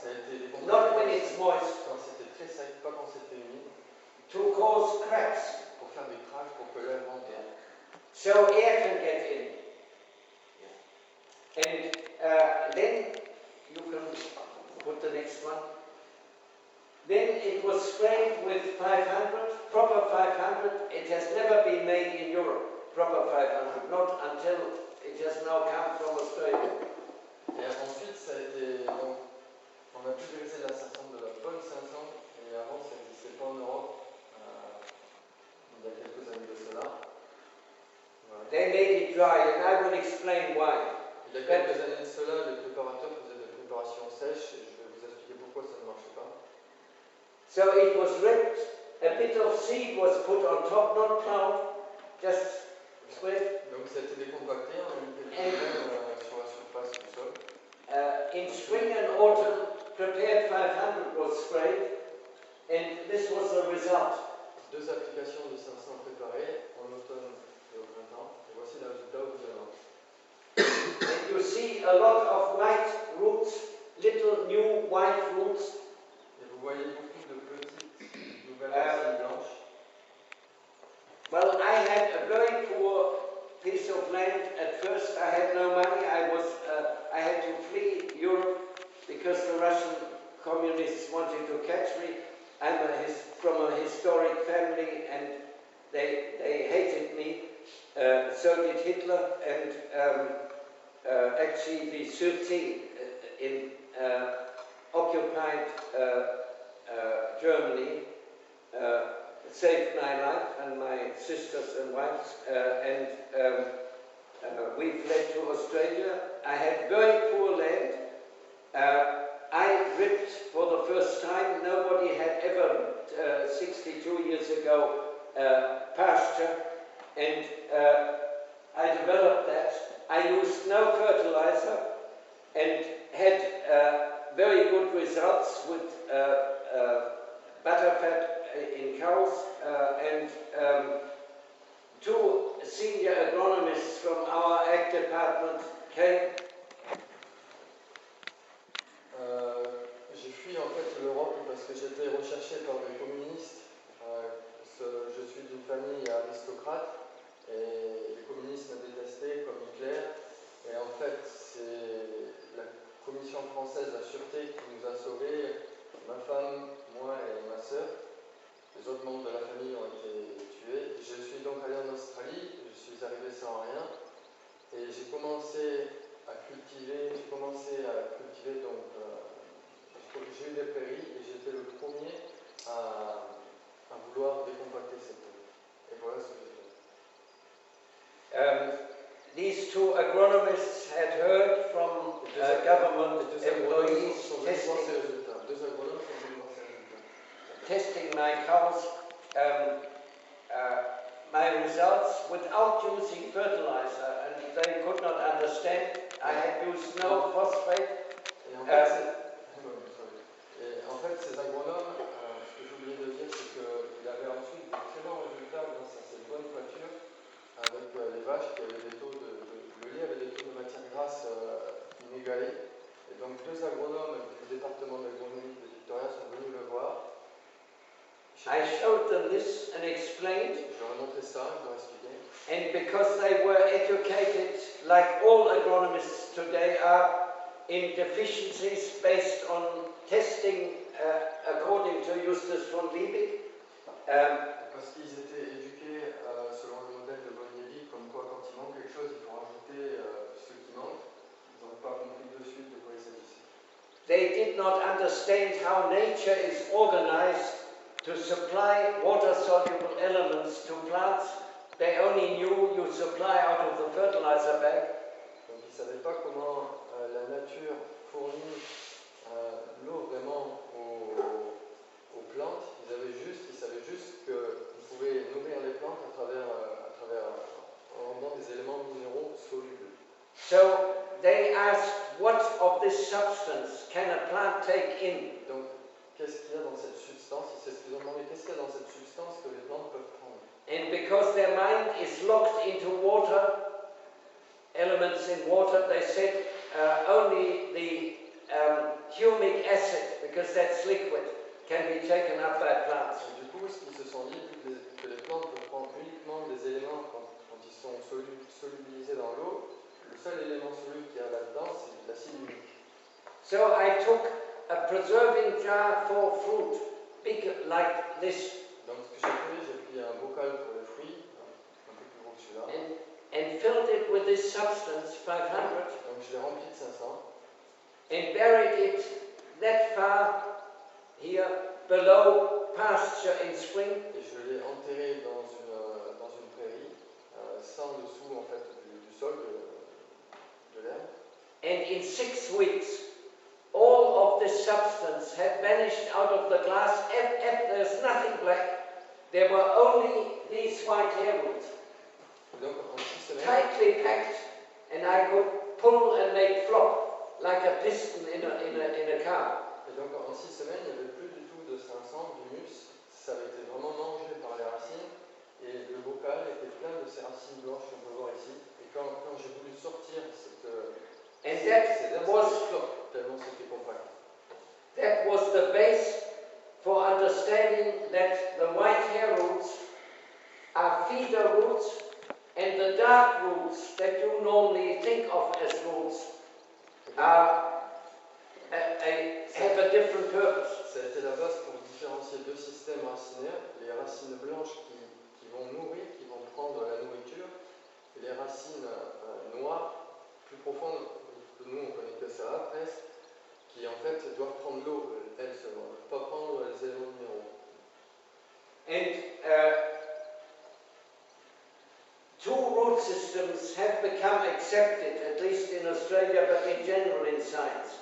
Speaker 2: Ça a été
Speaker 1: not when it's moist,
Speaker 2: quand c'était très sec, pas quand c'était humide,
Speaker 1: to cause cracks,
Speaker 2: pour faire des craques pour que l'air rentre.
Speaker 1: so air can get in. And then you can put the next one. Then it was sprayed with 500, proper 500. It has never been made in Europe, proper 500, not until it has now come from Australia.
Speaker 2: Et ensuite, ça a été. Donc, on a pulvérisé la 500 de la bonne 500, et avant, ça n'existait pas en Europe, il y a quelques années de cela. Voilà.
Speaker 1: They made it dry, and I will explain why.
Speaker 2: Il y a quelques années de cela, les préparateurs faisaient des préparations sèches, et je vais vous expliquer pourquoi ça ne marchait pas.
Speaker 1: So it was ripped, a bit of seed was put on top, not ploughed, just spread.
Speaker 2: Donc, ça a été décompacté, on a mis quelques graines sur la surface du sol.
Speaker 1: In spring and autumn, prepared 500 was sprayed, and this was the result.
Speaker 2: 2 applications de 500 préparées en automne et au printemps, et voici le résultat au bout d'un an.
Speaker 1: And you see a lot of white roots, little new white roots.
Speaker 2: Et vous voyez beaucoup de petites nouvelles racines blanches.
Speaker 1: Well, I had a very poor piece of land at first. I had no money. I had to flee Europe because the Russian communists wanted to catch me. I'm from a historic family, and they hated me. So did Hitler, and actually the Surti in occupied Germany saved my life and my sisters and wives, and we fled to Australia. I had very poor land. I ripped for the first time. Nobody had ever, 62 years ago, pasture, and I developed that. I used no fertilizer and had very good results with butter fat in cows and from our ag department came.
Speaker 2: J'ai fui en fait l'Europe parce que j'étais recherché par des communistes. Je suis d'une famille aristocrate et les communistes me détestaient comme Hitler. Et en fait, c'est la commission française de la sûreté qui nous a sauvés, ma femme, moi et ma sœur. Les autres membres de la famille ont été tués. Je suis donc allé en Australie, je suis arrivé sans rien et j'ai commencé à cultiver donc j'ai eu des prairies et j'étais le premier à vouloir décompacter ces prairies. Et voilà ce que j'ai fait.
Speaker 1: These two agronomists had heard from government employees testing my cows, my results without using fertilizer, and they could not understand. I had used no phosphate.
Speaker 2: En fait, ces agronomes, ce que j'ai oublié de dire, c'est qu'il avait ensuite de très bons résultats grâce à cette bonne pâture avec les vaches qui avaient des taux le lait avait des taux de matière grasse inégalés. Et donc, deux agronomes du département d'agronomie de Victoria sont venus le voir.
Speaker 1: I showed them this and explained.
Speaker 2: Je leur ai montré ça, je leur ai expliqué.
Speaker 1: And because they were educated, like all agronomists today are, in deficiencies based on testing according to Justus von Liebig.
Speaker 2: Parce qu'ils étaient éduqués selon le modèle de von Liebig, comme quoi quand il manque quelque chose, il faut rajouter ce qui manque. Ils n'ont pas compris de suite de quoi il s'agissait.
Speaker 1: They did not understand how nature is organized to supply water-soluble elements to plants. They only knew you supply out of the fertilizer bag.
Speaker 2: Donc ils ne savaient pas comment la nature fournit l'eau vraiment aux plantes. Ils savaient juste qu'ils pouvaient nourrir les plantes à travers en rendant des éléments minéraux solubles.
Speaker 1: So they asked, what of this substance can a plant take in?
Speaker 2: Donc qu'est-ce qu'il y a dans cette substance? C'est ce qu'ils ont demandé. Qu'est-ce qu'il y a dans cette substance que les plantes peuvent prendre?
Speaker 1: And because their mind is locked into water, elements in water, they said only the humic acid, because that's liquid, can be taken up by plants.
Speaker 2: Et du coup, ce qu'ils se sont dit, que les plantes peuvent prendre uniquement des éléments quand ils sont solubilisés dans l'eau, le seul élément soluble qu'il y a là-dedans, c'est l'acide humique.
Speaker 1: So I took a preserving jar for fruit, big like this.
Speaker 2: Donc ce que j'ai pris un bocal pour les fruits, un peu plus gros que celui-là.
Speaker 1: And filled it with this substance, 500.
Speaker 2: Donc je l'ai rempli de 500.
Speaker 1: And buried it that far here below pasture in spring.
Speaker 2: Et je l'ai enterré dans une prairie, sans dessous en fait du sol de l'herbe.
Speaker 1: And in 6 weeks, all of this substance had vanished out of the glass. There's nothing black. There were only these white hair roots.
Speaker 2: Donc en 6 semaines,
Speaker 1: tightly packed, and I could pull and make flop like a piston in a car.
Speaker 2: Et donc en 6 semaines, il n'y avait plus du tout de 500 d'humus. Ça avait été vraiment mangé par les racines. Et le bocal était plein de ces racines blanches qu'on peut voir ici. Et quand j'ai voulu sortir tellement c'était compact.
Speaker 1: That was the base for understanding that the white hair roots are feeder roots, and the dark roots that you normally think of as roots have a different purpose.
Speaker 2: Ça a été la base pour différencier deux systèmes racinaires, les racines blanches qui vont nourrir, qui vont prendre la nourriture, et les racines noires, plus profondes, que nous on connaît que ça presque, qui en fait doivent prendre l'eau, elles seulement, ne pas prendre les éléments minéraux.
Speaker 1: And two root systems have become accepted, at least in Australia, but in general in science.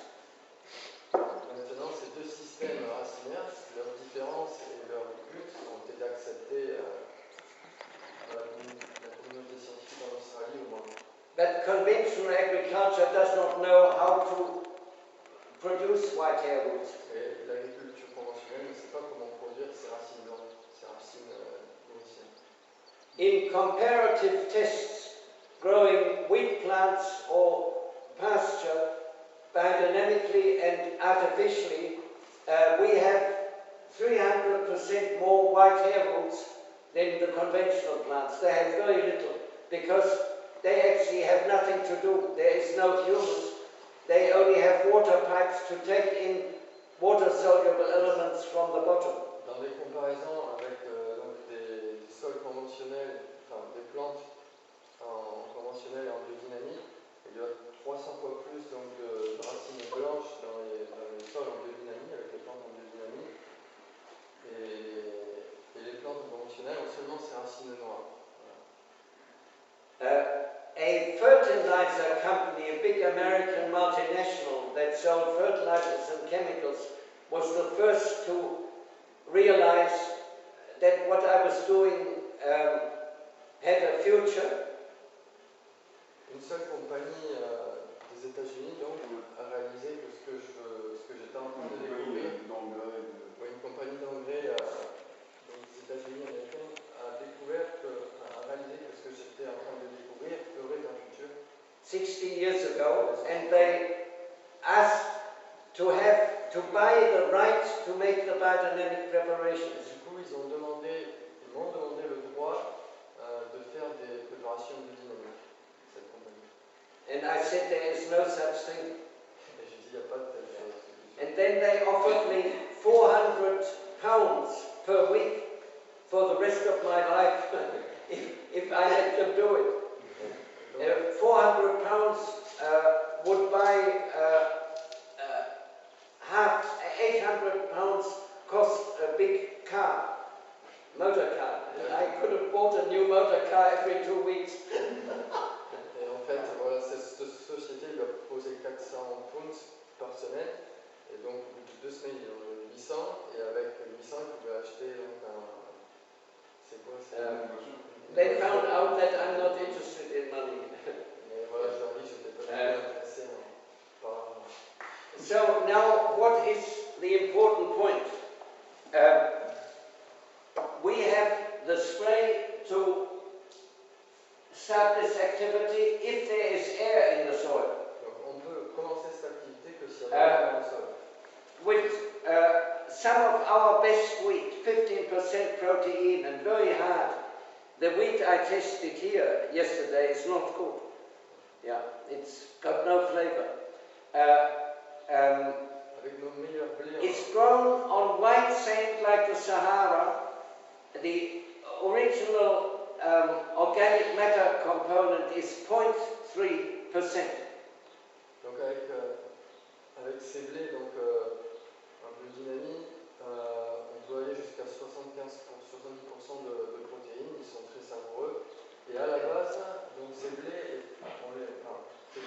Speaker 2: Maintenant, ces deux systèmes racinaires, leurs différences et leurs buts ont été acceptés dans la communauté scientifique en Australie au moins.
Speaker 1: But conventional agriculture does not know how to produce white hair roots.
Speaker 2: Et l'agriculture conventionnelle ne sait pas comment produire ces racines blanches, ces racines nourricières.
Speaker 1: In comparative tests, growing wheat plants or pasture biodynamically and artificially, we have 300% more white hair roots than the conventional plants. They have very little because they actually have nothing to do. There is no humus. They only have water pipes to take in water-soluble elements from the bottom.
Speaker 2: Dans des comparaisons avec donc des sols conventionnels, enfin des plantes en conventionnel et en biodynamie, il y a 300 fois plus donc, de racines blanches dans les sols en biodynamie, avec les plantes en biodynamie, et les plantes conventionnelles ont seulement ces racines noires.
Speaker 1: Voilà. A fertilizer company, a big American multinational that sold fertilizers and chemicals, was the first to realize that what I was doing had a future.
Speaker 2: Une seule compagnie des États-Unis donc a réalisé que ce que j'étais en train de découvrir, une compagnie d'engrais des États-Unis américains a réalisé que ce que j'étais en train de découvrir ferait un futur.
Speaker 1: 60 years ago, and they asked to buy the right to make the biodynamic preparations.
Speaker 2: Du coup, ils m'ont demandé le droit de faire des préparations biodynamiques, cette compagnie.
Speaker 1: And I said there is no such thing.
Speaker 2: Et j'ai dit, il n'y a pas de telle chose.
Speaker 1: And then they offered me 400 pounds per week for the rest of my life if I let them do it. 400 pounds would buy 800 pounds cost a big car, motor car. And I could have bought a new motor car every 2 weeks.
Speaker 2: Et en fait, voilà, cette société lui a proposé 400 pounds par semaine. Et donc, au bout de 2 semaines, il en a 800. Et avec 800, il pouvait acheter donc c'est quoi
Speaker 1: They found out that I'm not interested in money.
Speaker 2: Mais voilà, je leur dis, je n'étais pas intéressé par.
Speaker 1: So now, what is the important point? We have the spray to start this activity if there is air in the soil.
Speaker 2: Donc, on peut commencer cette activité que s'il y a de l'air dans le sol.
Speaker 1: With some of our best wheat, 15% protein and very hard. The wheat I tested here yesterday is not good. Yeah, it's got no flavor.
Speaker 2: Avec nos meilleurs blés.
Speaker 1: It's grown on white sand like the Sahara. The original organic matter component is 0.3%.
Speaker 2: Donc avec ces blés donc un peu dynamique, on peut aller jusqu'à 70% de protéines. Ils sont très savoureux. Et à la base, donc ces blés, les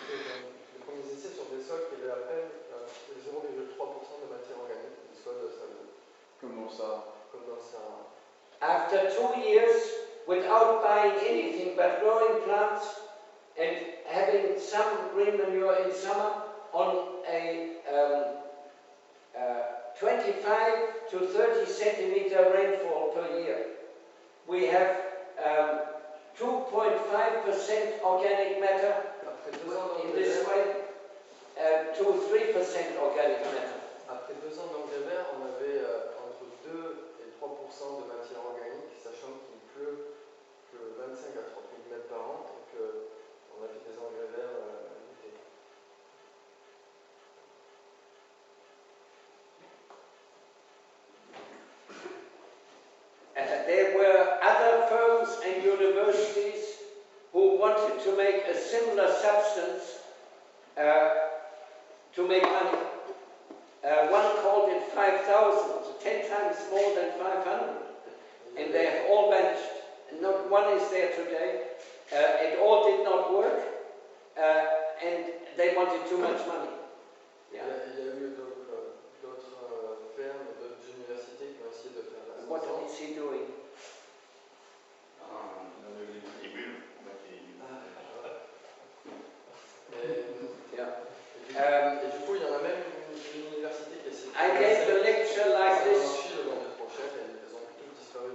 Speaker 2: premiers essais sur des sols qui avaient à peine 0,3% de matière organique, des sols sableux.
Speaker 4: Comment ça?
Speaker 2: Comme dans ça.
Speaker 1: After 2 years, without buying anything but growing plants and having some green manure in summer on a 25 to 30 centimeter rainfall per year, we have 2.5% organic matter in this way, to 3% organic matter.
Speaker 2: Après 2 ans d'engrais vert, on avait entre 2 et 3% de matière organique, sachant qu'il pleut que 25 à 30 mm par an et qu'on a fait des engrais verts l'été.
Speaker 1: There were other firms and universities who wanted to make a similar substance to make money. One called it 5,000, 10 times more than 500, and they have all vanished. Not one is there today. It all did not work, and they wanted too much money. Yeah.
Speaker 2: Il y a eu d'autres fermes et d'autres universités qui ont essayé de faire la
Speaker 1: What is he doing?
Speaker 2: Et du coup, il y en a même une université qui a essayé de
Speaker 1: I gave a lecture like this.
Speaker 2: le vent de prochaine et elles ont toutes disparu.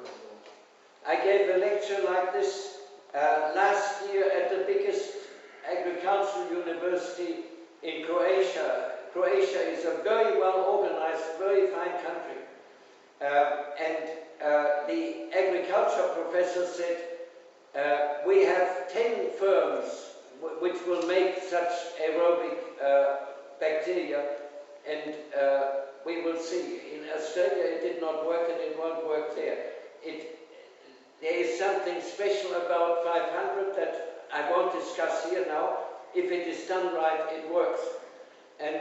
Speaker 1: I gave a lecture like this last year at the biggest agricultural university in Croatia. Croatia is a very well organized, very fine country. The agriculture professor said, we have 10 firms which will make such aerobic bacteria, and we will see. In Australia it did not work and it won't work there. There is something special about 500 that I won't discuss here now. If it is done right, it works. And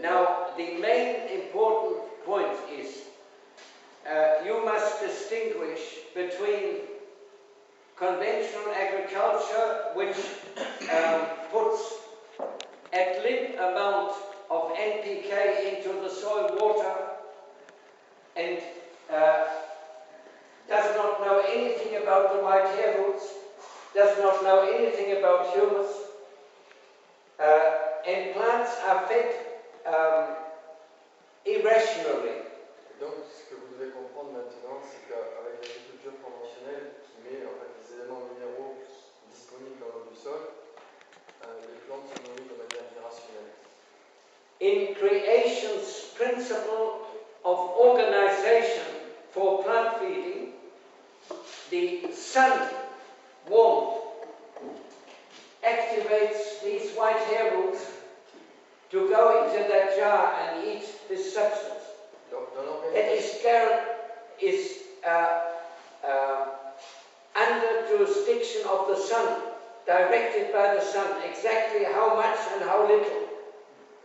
Speaker 1: now the main important point is you must distinguish between conventional agriculture, which puts a limp amount of NPK into the soil water and does not know anything about the white hair roots, does not know anything about humus, and plants are fed irrationally.
Speaker 2: Donc, ce que vous devez comprendre maintenant, c'est qu'avec l'agriculture conventionnelle, qui met en fait les éléments minéraux disponibles dans l'eau du sol, les plantes sont nourries de manière irrationnelle.
Speaker 1: In creation's principle of organization for plant feeding, the sun warmth activates these white hair roots to go into that jar and eat this substance. That is under jurisdiction of the sun, directed by the sun, exactly how much and how little.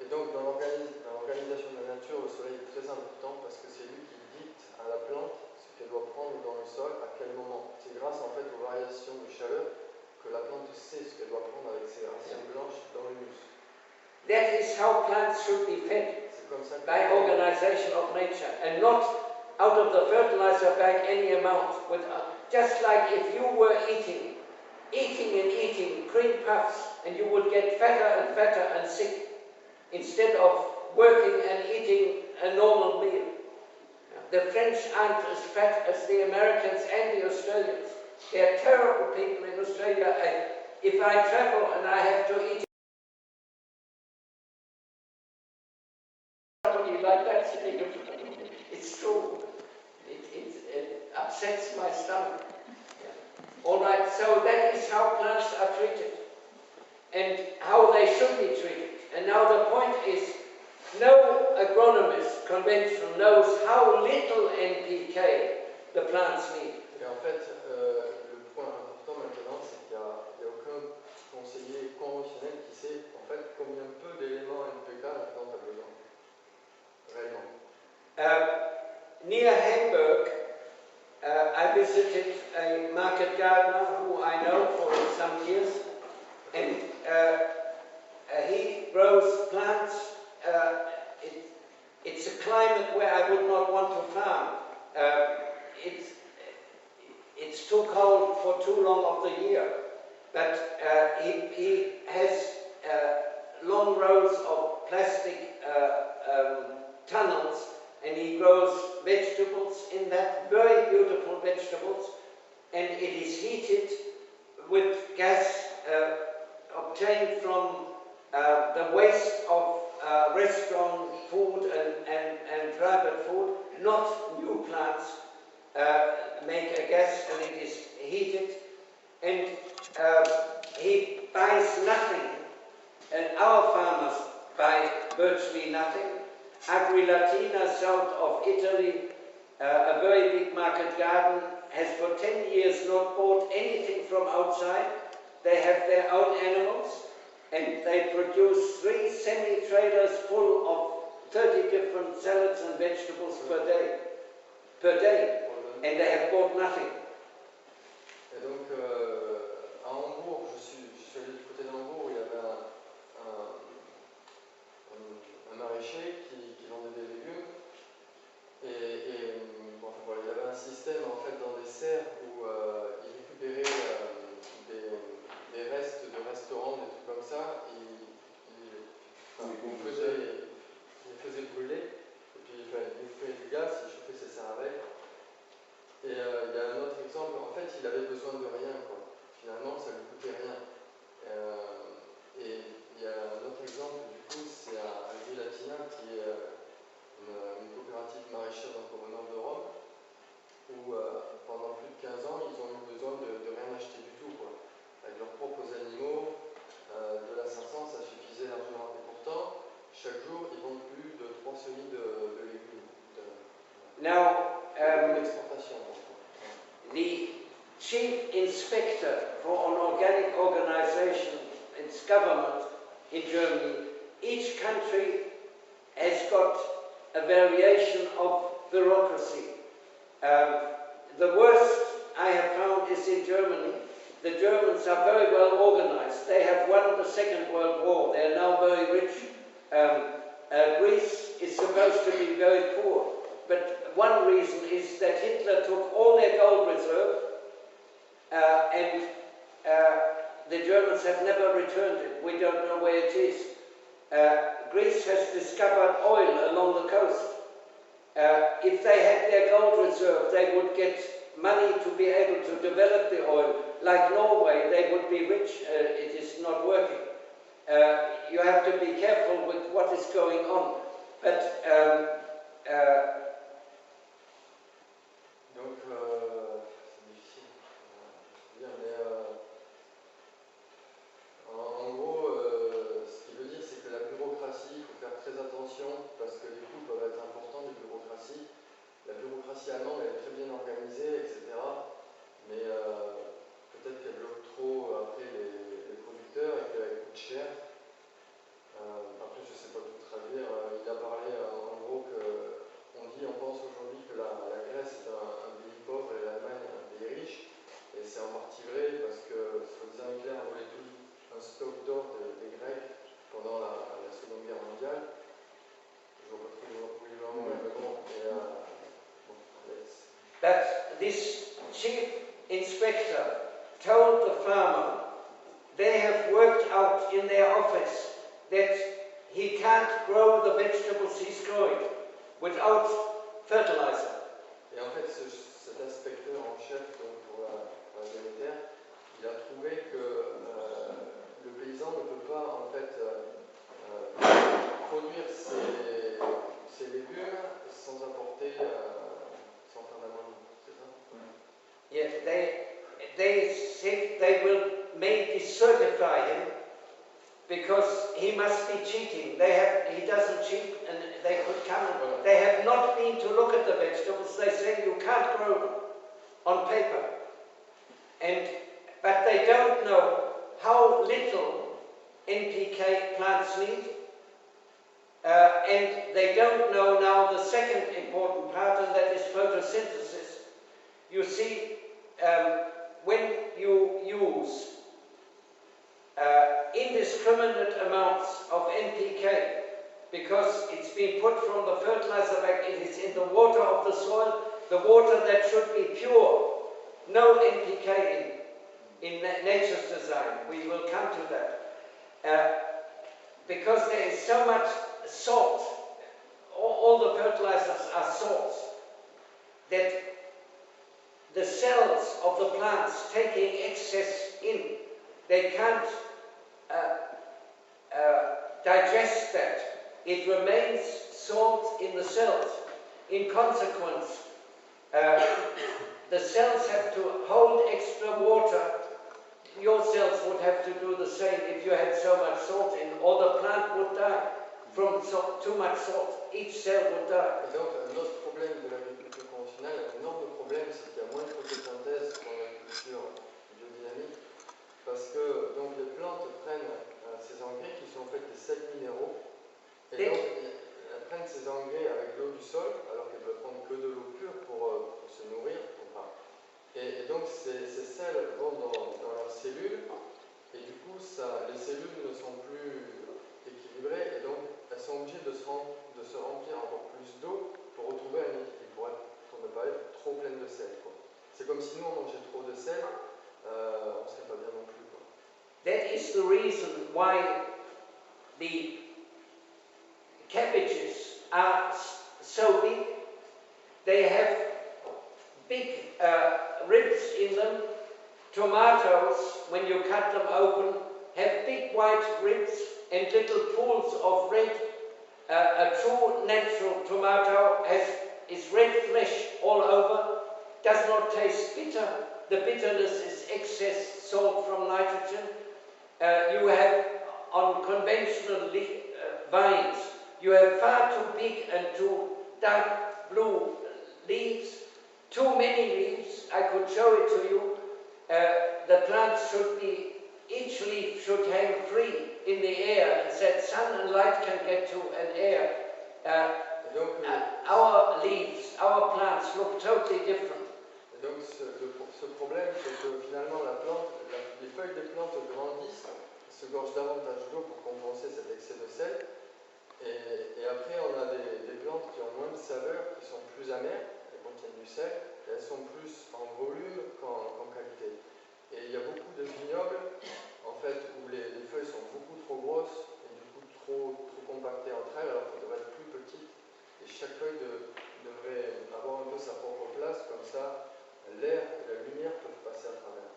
Speaker 2: Et donc dans l'organisation de la nature, le soleil est très important parce que c'est lui qui dicte à la plante ce qu'elle doit prendre dans le sol, à quel moment. C'est grâce en fait aux variations de chaleur que la plante sait ce qu'elle doit prendre avec ses racines blanches dans l'humus.
Speaker 1: That is how plants should be fed, by organization of nature, and not out of the fertilizer bag any amount. Just like if you were eating cream puffs, and you would get fatter and fatter and sick, instead of working and eating a normal meal. The French aren't as fat as the Americans and the Australians. They are terrible people in Australia. If I travel and I have to eat like that sitting in front of me, it's true. It upsets my stomach. Yeah. All right, so that is how plants are treated and how they should be treated. And now the point is, no agronomist conventional knows how little NPK the plants need.
Speaker 2: Et en fait, le point important maintenant, c'est qu'il n'y a aucun conseiller conventionnel qui sait en fait combien peu d'éléments NPK la plante a besoin. Réellement.
Speaker 1: Near Hamburg, I visited a market gardener who I know for some years, and he grows plants. It's a climate where I would not want to farm. It's too cold for too long of the year, but he has long rows of plastic tunnels, and he grows vegetables in that, very beautiful vegetables, and it is heated with gas obtained from the waste of restaurant food and private food. Not new plants make a gas, and it is heated, and he buys nothing, and our farmers buy virtually nothing. Agri-Latina south of Italy, a very big market garden, has for 10 years not bought anything from outside. They have their own animals, and they produce 3 semi-trailers full of 30 different salads and vegetables per day, and they have bought nothing.
Speaker 2: Et donc, à Hambourg, je suis allé du côté de Hambourg où il y avait un maraîcher qui vendait des légumes. Bon, enfin, voilà, il y avait un système en fait dans des serres où il récupérait des restes de restaurants, des trucs comme ça, il faisait brûler, et puis il fait du gaz, il chauffait ses serres avec. Et il y a un autre exemple, en fait il avait besoin de rien, quoi. qui est une coopérative maraîchère encore au nord de Rome, où pendant plus de 15 ans, ils ont eu besoin de rien acheter du tout, quoi. Avec leurs propres animaux, de la 500, ça suffisait largement. Et pourtant, chaque jour, ils vendent plus de 3 semis de légumes.
Speaker 1: Now,
Speaker 2: L'exportation.
Speaker 1: the chief inspector for an organic organization, its government in Germany, each country has got a variation of bureaucracy. The worst I have found is in Germany. The Germans are very well organized. They have won the Second World War. They are now very rich. Greece is supposed to be very poor. But one reason is that Hitler took all their gold reserve and the Germans have never returned it. We don't know where it is. Greece has discovered oil along the coast. If they had their gold reserve, they would get money to be able to develop the oil. Like Norway, they would be rich. It is not working. You have to be careful with what is going on. But
Speaker 2: donc, c'est difficile à dire, mais en gros, ce qu'il veut dire, c'est que la bureaucratie, il faut faire très attention parce que les coûts peuvent être importants de bureaucratie. La bureaucratie allemande, elle est très bien organisée, etc. Mais peut-être qu'elle bloque trop après les producteurs et qu'elle coûte cher. Après, je ne sais pas tout traduire. Il a parlé en gros que on pense aujourd'hui que la Grèce est un pays pauvre et l'Allemagne un pays riche. Et c'est en partie vrai parce que, soi-disant, Hitler voulait tout un stock d'or des Grecs pendant la Seconde Guerre mondiale. Je ne vois pas trop où il va en mourir, mais bon.
Speaker 1: But this chief inspector told the farmer they have worked out in their office that he can't grow the vegetables he's growing without fertilizer.
Speaker 2: Et en fait, cet inspecteur en chef donc, pour la Déméter, il a trouvé que le paysan ne peut pas en fait produire ses légumes sans apporter, sans faire d'amendement, c'est ça?
Speaker 1: Yes, they said they will maybe certify him because he must be cheating. He doesn't cheat and they could come. They have not been to look at the vegetables. They say you can't grow them on paper. But they don't know how little NPK plants need. And they don't know now the second important part, and that is photosynthesis. You see, when you use indiscriminate amounts of NPK, because it's been put from the fertilizer bag, it is in the water of the soil, the water that should be pure. No NPK in nature's design. We will come to that. Because there is so much salt, all the fertilizers are salts, that the cells of the plants taking excess in, they can't digest that. It remains salt in the cells. In consequence, the cells have to hold extra water. Your cells would have to do the same if you had so much salt in, or the plant would die from too much salt. Each cell would die.
Speaker 2: Et donc, un autre problème de l'agriculture conventionnelle, un énorme problème, c'est qu'il y a moins de photosynthèse qu'en agriculture biodynamique, parce que donc, les plantes prennent ces engrais qui sont en fait des sels minéraux, et donc elles prennent ces engrais avec l'eau du sol, alors qu'elles peuvent prendre que de l'eau pure pour se nourrir. Et donc ces sels vont dans leurs cellules, et du coup les cellules ne sont plus équilibrées, et donc elles sont obligées de se remplir encore plus d'eau pour retrouver un équilibre, pour ne pas être trop pleines de sel. C'est comme si nous on mangeait trop de sel, on ne serait pas bien non plus.
Speaker 1: That is the reason why the cabbages are so big. They have big ribs in them. Tomatoes, when you cut them open, have big white ribs and little pools of red. a true natural tomato is red flesh all over, does not taste bitter. The bitterness is excess salt from nitrogen. You have on conventional vines, you have far too big and too dark blue leaves, too many leaves. I could show it to you. The plants should be, each leaf should hang free in the air, and that sun and light can get to an air. Our leaves, our plants look totally different.
Speaker 2: Et donc ce problème, c'est que finalement les feuilles des plantes grandissent, se gorgent davantage d'eau pour compenser cet excès de sel. Et après, on a des plantes qui ont moins de saveur, qui sont plus amères, elles contiennent du sel, et elles sont plus en volume qu'en qualité. Et il y a beaucoup de vignobles, en fait, où les feuilles sont beaucoup trop grosses et du coup trop compactées entre elles, alors qu'elles devraient être plus petites. Et chaque feuille devrait avoir un peu sa propre place, comme ça, l'air et la lumière peuvent passer à travers.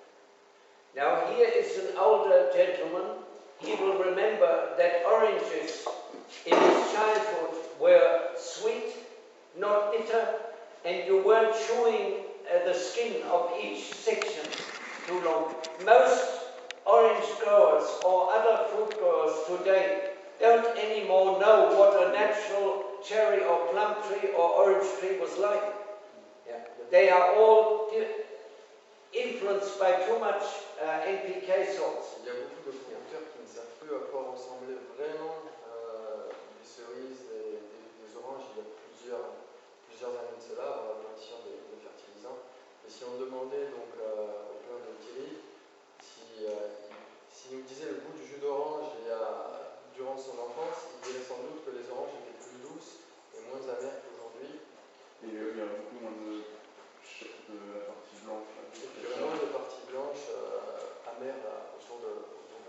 Speaker 1: Now here is an older gentleman. He will remember that oranges in his childhood were sweet, not bitter, and you weren't chewing the skin of each section too long. Most orange growers or other fruit growers today don't anymore know what a natural cherry or plum tree or orange tree was like. Yeah. They are all influenced by too much NPK salts.
Speaker 2: Il y a beaucoup de producteurs qui ne savent plus à quoi ressemblaient vraiment des cerises, des oranges, il y a plusieurs années de cela, avant l'apparition des fertilisants. Et si on demandait donc au père de Thierry s'il nous disait le goût du jus d'orange durant son enfance, il dirait sans doute que les oranges étaient plus douces et moins amères qu'aujourd'hui.
Speaker 4: Et il y a beaucoup moins de la partie blanche.
Speaker 2: Et puis il y a moins de parties blanches amères autour de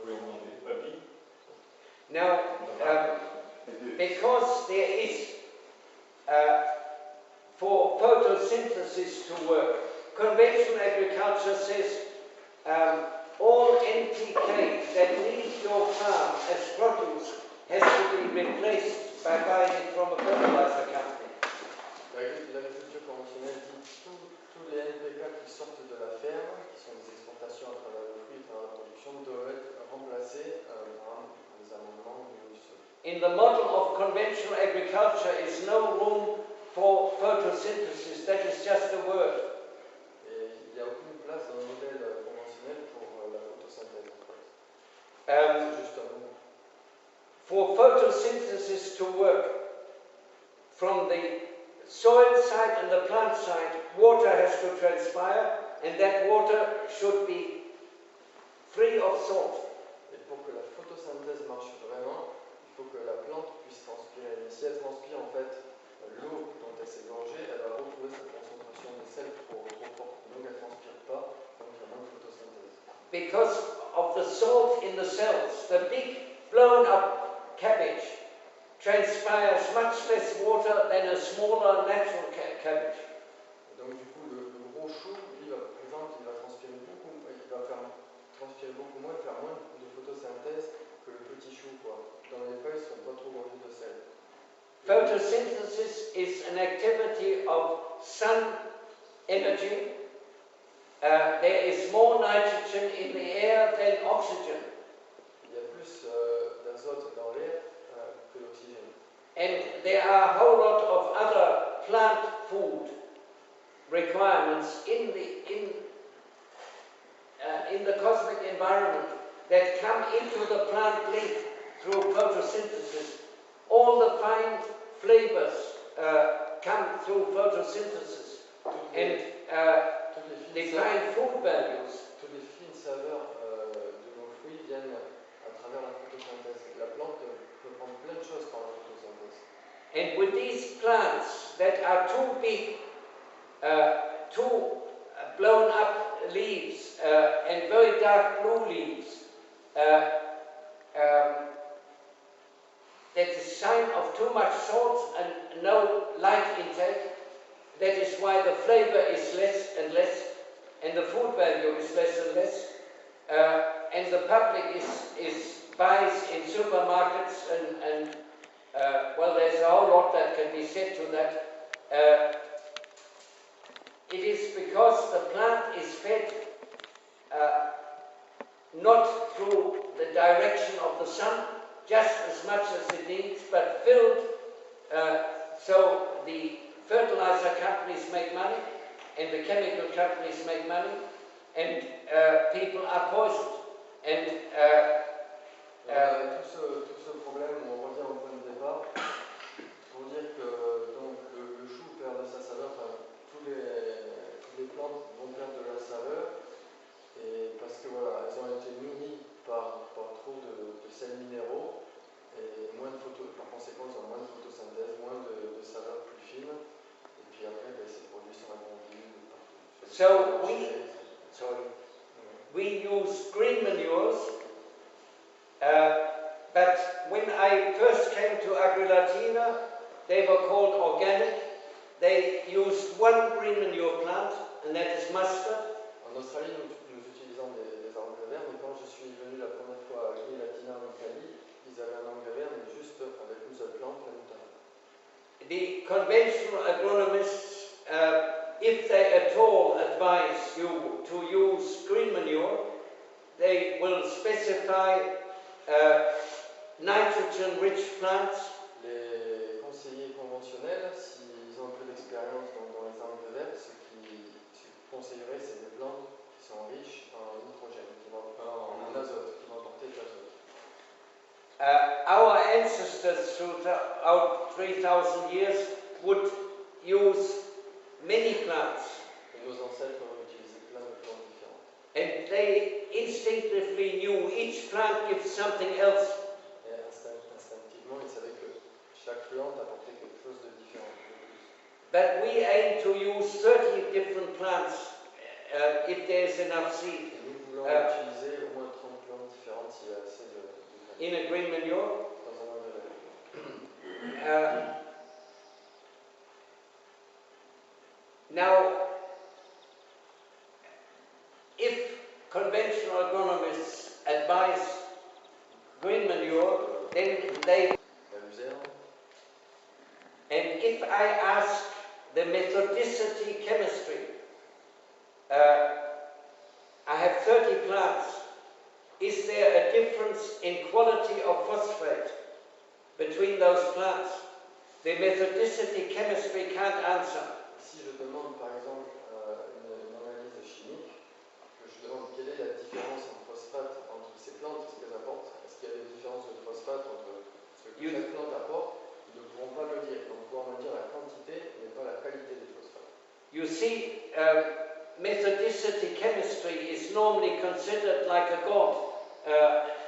Speaker 2: l'orange.
Speaker 1: Now, because there is, for photosynthesis to work, conventional agriculture says all NPK that leaves your farm as produce has to be replaced by buying it from a fertilizer company.
Speaker 2: L'agriculture conventionnelle dit tous les NPK qui sortent de la ferme, qui sont des exportations à travers le fruit, à travers la production, doivent être remplacés par des amendements du sol.
Speaker 1: In the model of conventional agriculture is no room for photosynthesis. That is just a word.
Speaker 2: Et il n'y a aucune place dans le modèle conventionnel pour la photosynthèse.
Speaker 1: C'est
Speaker 2: juste un mot.
Speaker 1: For photosynthesis to work, from the soil side and the plant side, water has to transpire, and that water should be free of salt.
Speaker 2: Et pour que la photosynthèse marche vraiment, il faut que la plante puisse transpirer. Mais si elle transpire, en fait, l'eau dont elle s'est gorgée, elle va retrouver cette concentration de sel trop forte. Donc elle ne transpire pas, donc il y a moins de photosynthèse.
Speaker 1: Because of the salt in the cells, the big blown up cabbage transpires much less water than a smaller natural cabbage.
Speaker 2: Et donc du coup, le gros chou, lui, il va transpirer beaucoup, il va transpirer beaucoup moins, faire moins de photosynthèse que le petit chou, quoi. Dans les feuilles, ils ne sont pas trop gorgés de sel.
Speaker 1: Photosynthesis is an activity of sun energy. There is more nitrogen in the air than oxygen.
Speaker 2: Il y a plus d'azote dans l'air que l'oxygène.
Speaker 1: And there are a whole lot of other plant food requirements in the cosmic environment that come into the plant leaf through photosynthesis. All the fine flavors come through photosynthesis, and the fine food values.
Speaker 2: Toutes les fines saveurs de nos fruits viennent à travers la photosynthèse. La plante peut prendre plein de choses par la photosynthèse.
Speaker 1: And with these plants that are too big, too blown up leaves, and very dark blue leaves, that's a sign of too much salt and no light intake. That is why the flavor is less and less, and the food value is less and less, and the public buys in supermarkets and well, there's a whole lot that can be said to that. It is because the plant is fed not through the direction of the sun, just as much as it needs, but filled so the fertilizer companies make money and the chemical companies make money and people are poisoned. And
Speaker 2: tout ce problème, on revient au point de départ, pour dire que donc, le chou perd de sa saveur, enfin, toutes les plantes vont perdre de la saveur, et parce que voilà, elles ont été nourries par trop de sels minéraux, et par conséquent, elles ont moins de photosynthèse, moins de saveur plus fine, et puis après, ces produits sont agrandis partout.
Speaker 1: So we use green manures, but when I first came to Agrilatina, they were called organic. They used one green manure plant, and that is mustard.
Speaker 2: En Australie, nous utilisons des engrais verts, mais quand je suis venu la première fois à Agrilatina en Italie, ils avaient un engrais vert, mais juste avec une seule plante, la moutarde.
Speaker 1: The conventional agronomists, if they at all advise you to use green manure, they will specify nitrogen-rich plants.
Speaker 2: Les conseillers conventionnels, s'ils ont un peu d'expérience dans les engrais verts, ce qu'ils conseilleraient, c'est des plantes qui sont riches en nitrogène, en azote, qui vont apporter de l'azote.
Speaker 1: Our ancestors throughout 3,000 years would use many plants.
Speaker 2: Et nos ancêtres ont utilisé plein de plantes différentes.
Speaker 1: And they instinctively knew each plant gives something else.
Speaker 2: Et instinctivement, ils savaient que chaque plante apportait quelque chose de différent.
Speaker 1: But we aim to use 30 different plants if there's enough seed.
Speaker 2: Et nous voulons utiliser au moins 30 plantes différentes s'il y a assez de
Speaker 1: in a green manure.
Speaker 2: dans un engrais vert.
Speaker 1: Now, if conventional agronomists advise green manure, then they... And if I ask the methodicity chemistry, I have 30 plants. Is there a difference in quality of phosphate between those plants? The methodicity chemistry can't answer.
Speaker 2: Si je demande par exemple une analyse chimique, que je demande quelle est la différence en phosphate entre ces plantes, ce qu'elles apportent, est-ce qu'il y a des différences de phosphate entre ce que chaque plante apporte, ils ne pourront pas le dire. Donc, pouvoir me dire la quantité, mais pas la qualité des phosphates.
Speaker 1: You see, methodicity chemistry is normally considered like a god,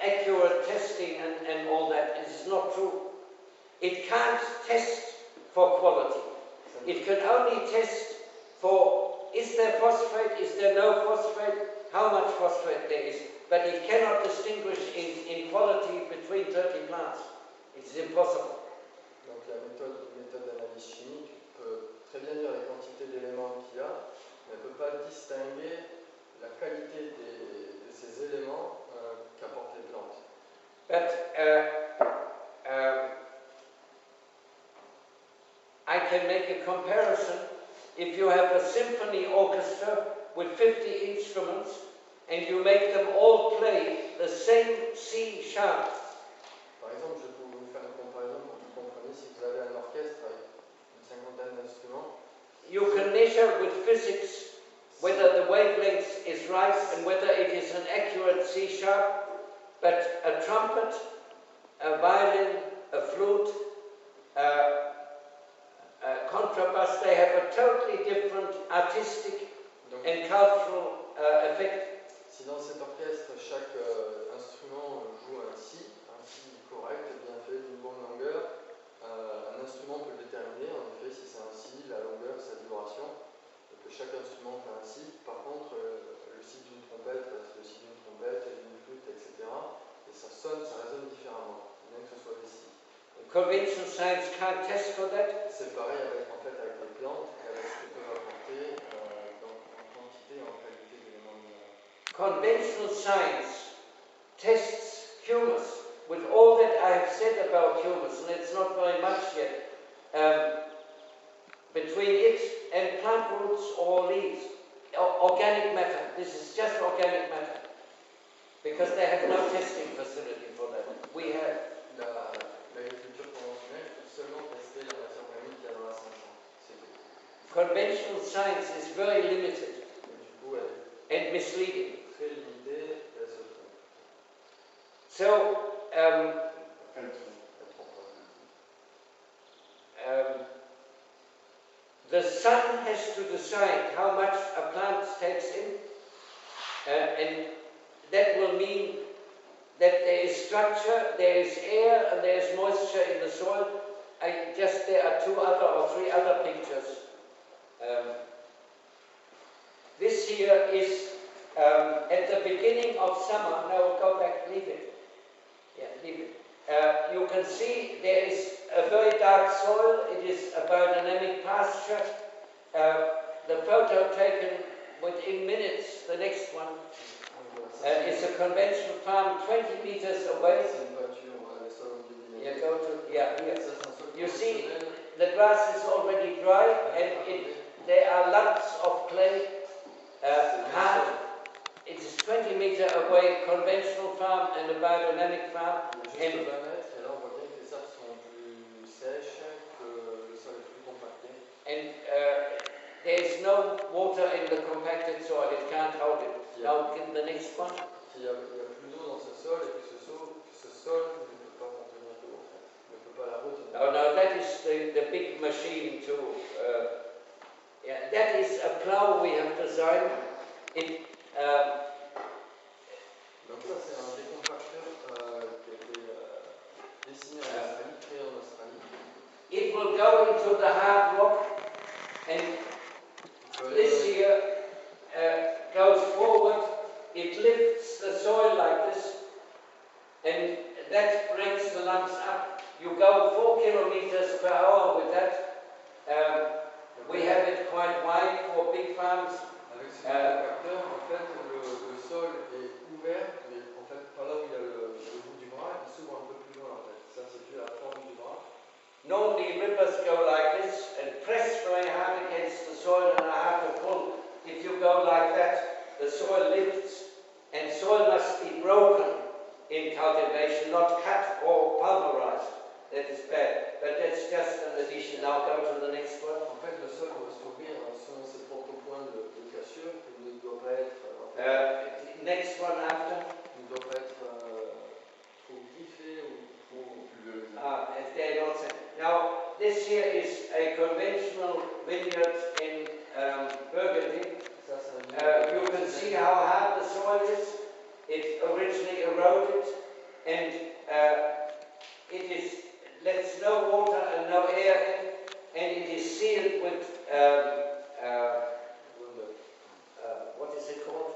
Speaker 1: accurate testing and all that. It is not true. It can't test for quality. It can only test for, is there phosphate, is there no phosphate, how much phosphate there is. But it cannot distinguish in quality between 30 plants. It's impossible.
Speaker 2: Donc la méthode d'analyse chimique peut très bien dire les quantités d'éléments qu'il y a, mais ne peut pas distinguer la qualité de ces éléments qu'apportent les plantes.
Speaker 1: But I can make a comparison. If you have a symphony orchestra with 50 instruments and you make them all play the same C sharp.
Speaker 2: Par exemple, je peux vous faire une comparaison pour que vous compreniez si vous avez un orchestre avec une cinquantaine d'instruments.
Speaker 1: You can measure with physics whether the wavelength is right and whether it is an accurate C sharp, but a trumpet, a violin, a flute, contrabass, they have a totally different artistic and cultural effect.
Speaker 2: Si dans cet orchestre, chaque instrument joue un si correct, bien fait, d'une bonne longueur, un instrument peut déterminer, en effet, si c'est un si, la longueur, sa vibration, et que chaque instrument fait un si. Par contre, le si d'une trompette reste le si d'une trompette, et d'une flûte, etc. Et ça sonne, ça résonne différemment, bien que ce soit des si.
Speaker 1: Conventional science can't test for that.
Speaker 2: C'est pareil avec les plantes, avec ce qu'elles peuvent apporter en quantité et en qualité d'éléments minéraux.
Speaker 1: Conventional science tests humus with all that I have said about humus, and it's not very much yet, between it and plant roots or leaves, organic matter. This is just organic matter, because they have no testing facility for that. We have.
Speaker 2: L'agriculture conventionnelle peut seulement tester la matière organique qu'il y a dans la Saint-Champ. C'est tout.
Speaker 1: Conventional science is very limited
Speaker 2: Et du coup, elle
Speaker 1: and misleading.
Speaker 2: est très limitée et elle se trompe.
Speaker 1: So, the sun has to decide how much a plant takes in, and that will mean that there is structure, there is air, and there is moisture in the soil. There are 2 other or 3 other pictures. This here is at the beginning of summer. No, go back, leave it. Yeah, leave it. You can see there is a very dark soil. It is a biodynamic pasture. The photo taken within minutes, the next one, is a conventional farm 20 meters away. Yeah, go to, yeah, here. You see, the grass is already dry, and there are lumps of clay. Hard. It is 20 meters away, conventional farm and a biodynamic farm. And there is no water in the compacted soil, it can't hold it. Now, get the next one.
Speaker 2: Il y a plus d'eau dans ce sol, et que ce sol ne peut pas contenir d'eau, en fait. Ne peut pas la retenir.
Speaker 1: Oh, no, that is the big machine too. Yeah, that is a plow we have designed.
Speaker 2: Donc ça, c'est un décompacteur qui a été dessiné en Australie, créé en Australie.
Speaker 1: It will go into the hard rock, and this here goes forward. It lifts the soil like this, and that breaks the lumps up. You go 4 kilometers per hour with that. We have it quite wide for big farms.
Speaker 2: Avec ce décompacteur, en fait, le sol est ouvert, mais en fait, pas là où il y a le bout du bras, il s'ouvre un peu plus loin, en fait. Ça, c'est dû à la forme du bras.
Speaker 1: Normally rivers go like this and press very hard against the soil and are hard to pull. If you go like that, the soil lifts, and soil must be broken in cultivation, not cut or pulverized. That is bad, but that's just an addition. Now go to the next one.
Speaker 2: En fait, le sol doit s'ouvrir selon ses propres points de cassure, il ne doit pas être...
Speaker 1: Next one after.
Speaker 2: Il ne doit pas être trop griffé ou trop pulvérisé.
Speaker 1: They're not saying. Now, this here is a conventional vineyard in Burgundy. You can see how hard the soil is. It originally eroded, and it is lets no water and no air in, and it is sealed with what is it called?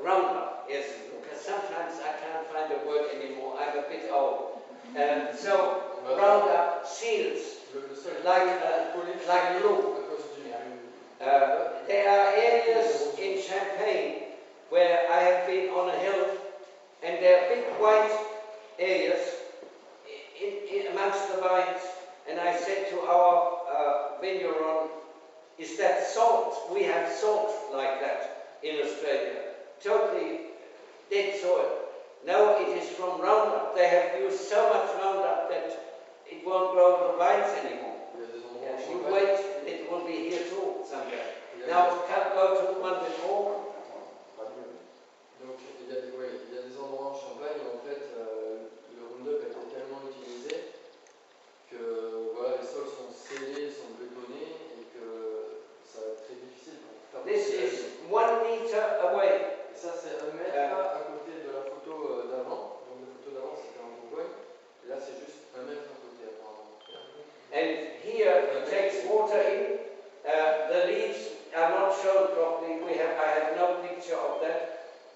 Speaker 1: Roundup, yes, because sometimes I can't find a word anymore. I'm a bit old. So Roundup seals like glue. There are areas in Champagne where I have been on a hill, and there are big white areas in amongst the vines, and I said to our vigneron, is that salt? We have salt like that in Australia. Totally dead soil. No, it is from Roundup. They have used so much Roundup that it won't grow the vines anymore. You wait, it will be here too someday. Now, go to one before.
Speaker 2: Donc, il y a des endroits en Champagne où en fait le Roundup a été tellement utilisé que voilà, les sols sont scellés, sont bétonnés et que ça va être très difficile pour faire.
Speaker 1: This is 1 meter away.
Speaker 2: Et ça, c'est 1 mètre à côté de la photo d'avant. Donc, la photo d'avant, c'était en Bourgogne. Et là, c'est juste 1 mètre à côté apparemment.
Speaker 1: And here it takes water in. The leaves are not shown properly. I have no picture of that.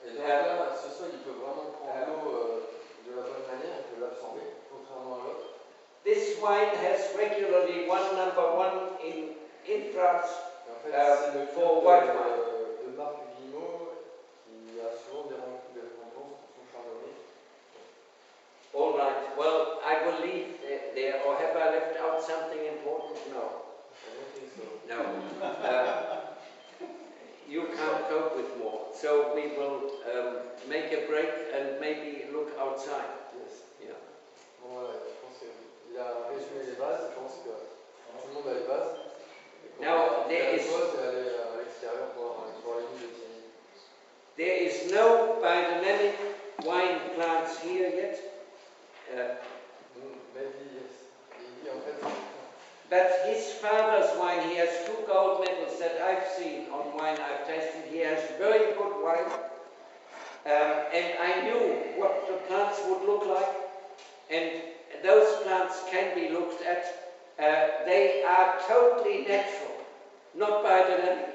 Speaker 2: Et donc là, ce sol, il peut vraiment prendre l'eau de la bonne manière, il peut l'absorber, contrairement à l'autre.
Speaker 1: This wine has regularly won #1 in France
Speaker 2: En fait, c'est le
Speaker 1: for
Speaker 2: club
Speaker 1: white wine.
Speaker 2: de
Speaker 1: to leave there, or have I left out something important? No.
Speaker 2: I don't think so.
Speaker 1: No. You can't cope with more. So we will make a break and maybe look outside.
Speaker 2: Yes.
Speaker 1: Yeah.
Speaker 2: Bon, voilà, je pense qu'il a résumé les bases, je pense que tout le monde a les bases.
Speaker 1: Now, there is,
Speaker 2: aller à l'extérieur voir les lignes de Tilly.
Speaker 1: there is no biodynamic wine plants here yet.
Speaker 2: Maybe, yes. Il dit en fait.
Speaker 1: But his father's wine, he has 2 gold medals that I've seen on wine I've tasted. He has very good wine. And I knew what the plants would look like. And those plants can be looked at. They are totally natural, not biodynamic.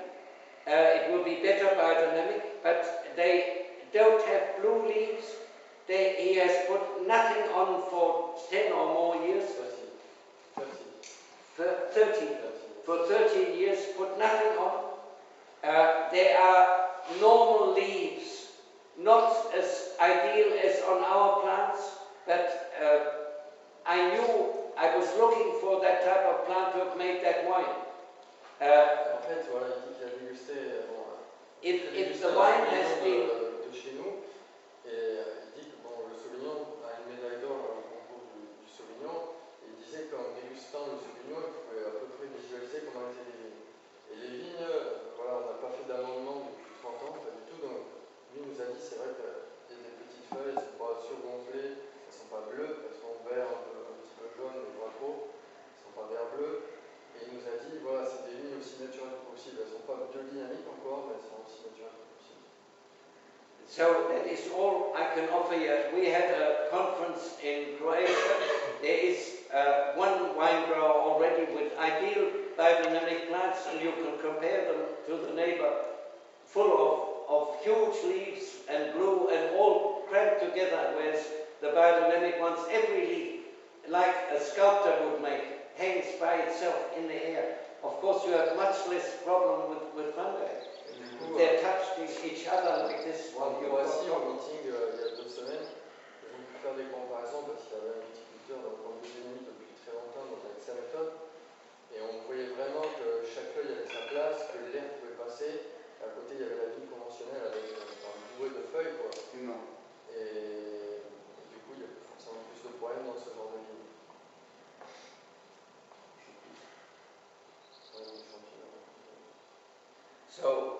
Speaker 1: It will be better biodynamic, but they don't have blue leaves. He has put nothing on for 10 or more years. 13 years, put nothing on. They are normal leaves, not as ideal as on our plants, but I was looking for that type of plant to have made that wine.
Speaker 2: En fait, voilà, il dit qu'il a dégusté,
Speaker 1: If the wine has been
Speaker 2: de chez nous, et il dit que bon, le Sauvignon a une médaille d'or dans le concours du Sauvignon, et il disait qu'en dégustant le Sauvignon, il pouvait à peu près visualiser comment étaient les vignes. Et les vignes, voilà, on n'a pas fait d'amendement depuis 30 ans, pas du tout, donc lui nous a dit, c'est vrai qu'il y a des petites feuilles, elles ne sont pas surgonflées, elles ne sont pas bleues, elles sont vert, un petit peu jaune, les drapeaux, elles ne sont pas vert bleu. Et il nous a dit, voilà, c'est des vignes aussi naturelles que possible. Elles ne sont pas biodynamiques encore, mais elles sont aussi naturelles que possible.
Speaker 1: So that is all I can offer you. We had a conference in Croatia. There is one wine grower already with ideal biodynamic plants, and you can compare them to the neighbor, full of huge leaves and blue and all cramped together, whereas the biodynamic ones, every leaf, like a sculptor would make, hangs by itself in the air. Of course, you have much less problem with fungi. They touch each other like this.
Speaker 2: En Croatie, au meeting il y a 2 semaines, ils ont pu faire des comparaisons parce qu'il y avait un viticulteur en biodynamique depuis très longtemps, donc avec sa méthode. Et on voyait vraiment que chaque feuille avait sa place, que l'air pouvait passer. À côté, il y avait la vigne conventionnelle avec un bourré de feuilles, quoi.
Speaker 4: Non.
Speaker 2: Et du coup, il y a forcément plus de problèmes dans ce genre de vigne.
Speaker 1: So,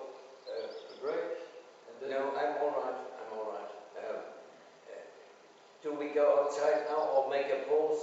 Speaker 2: Break. And then
Speaker 1: no, I'm all right. I'm all right. Do we go outside now or make a pause?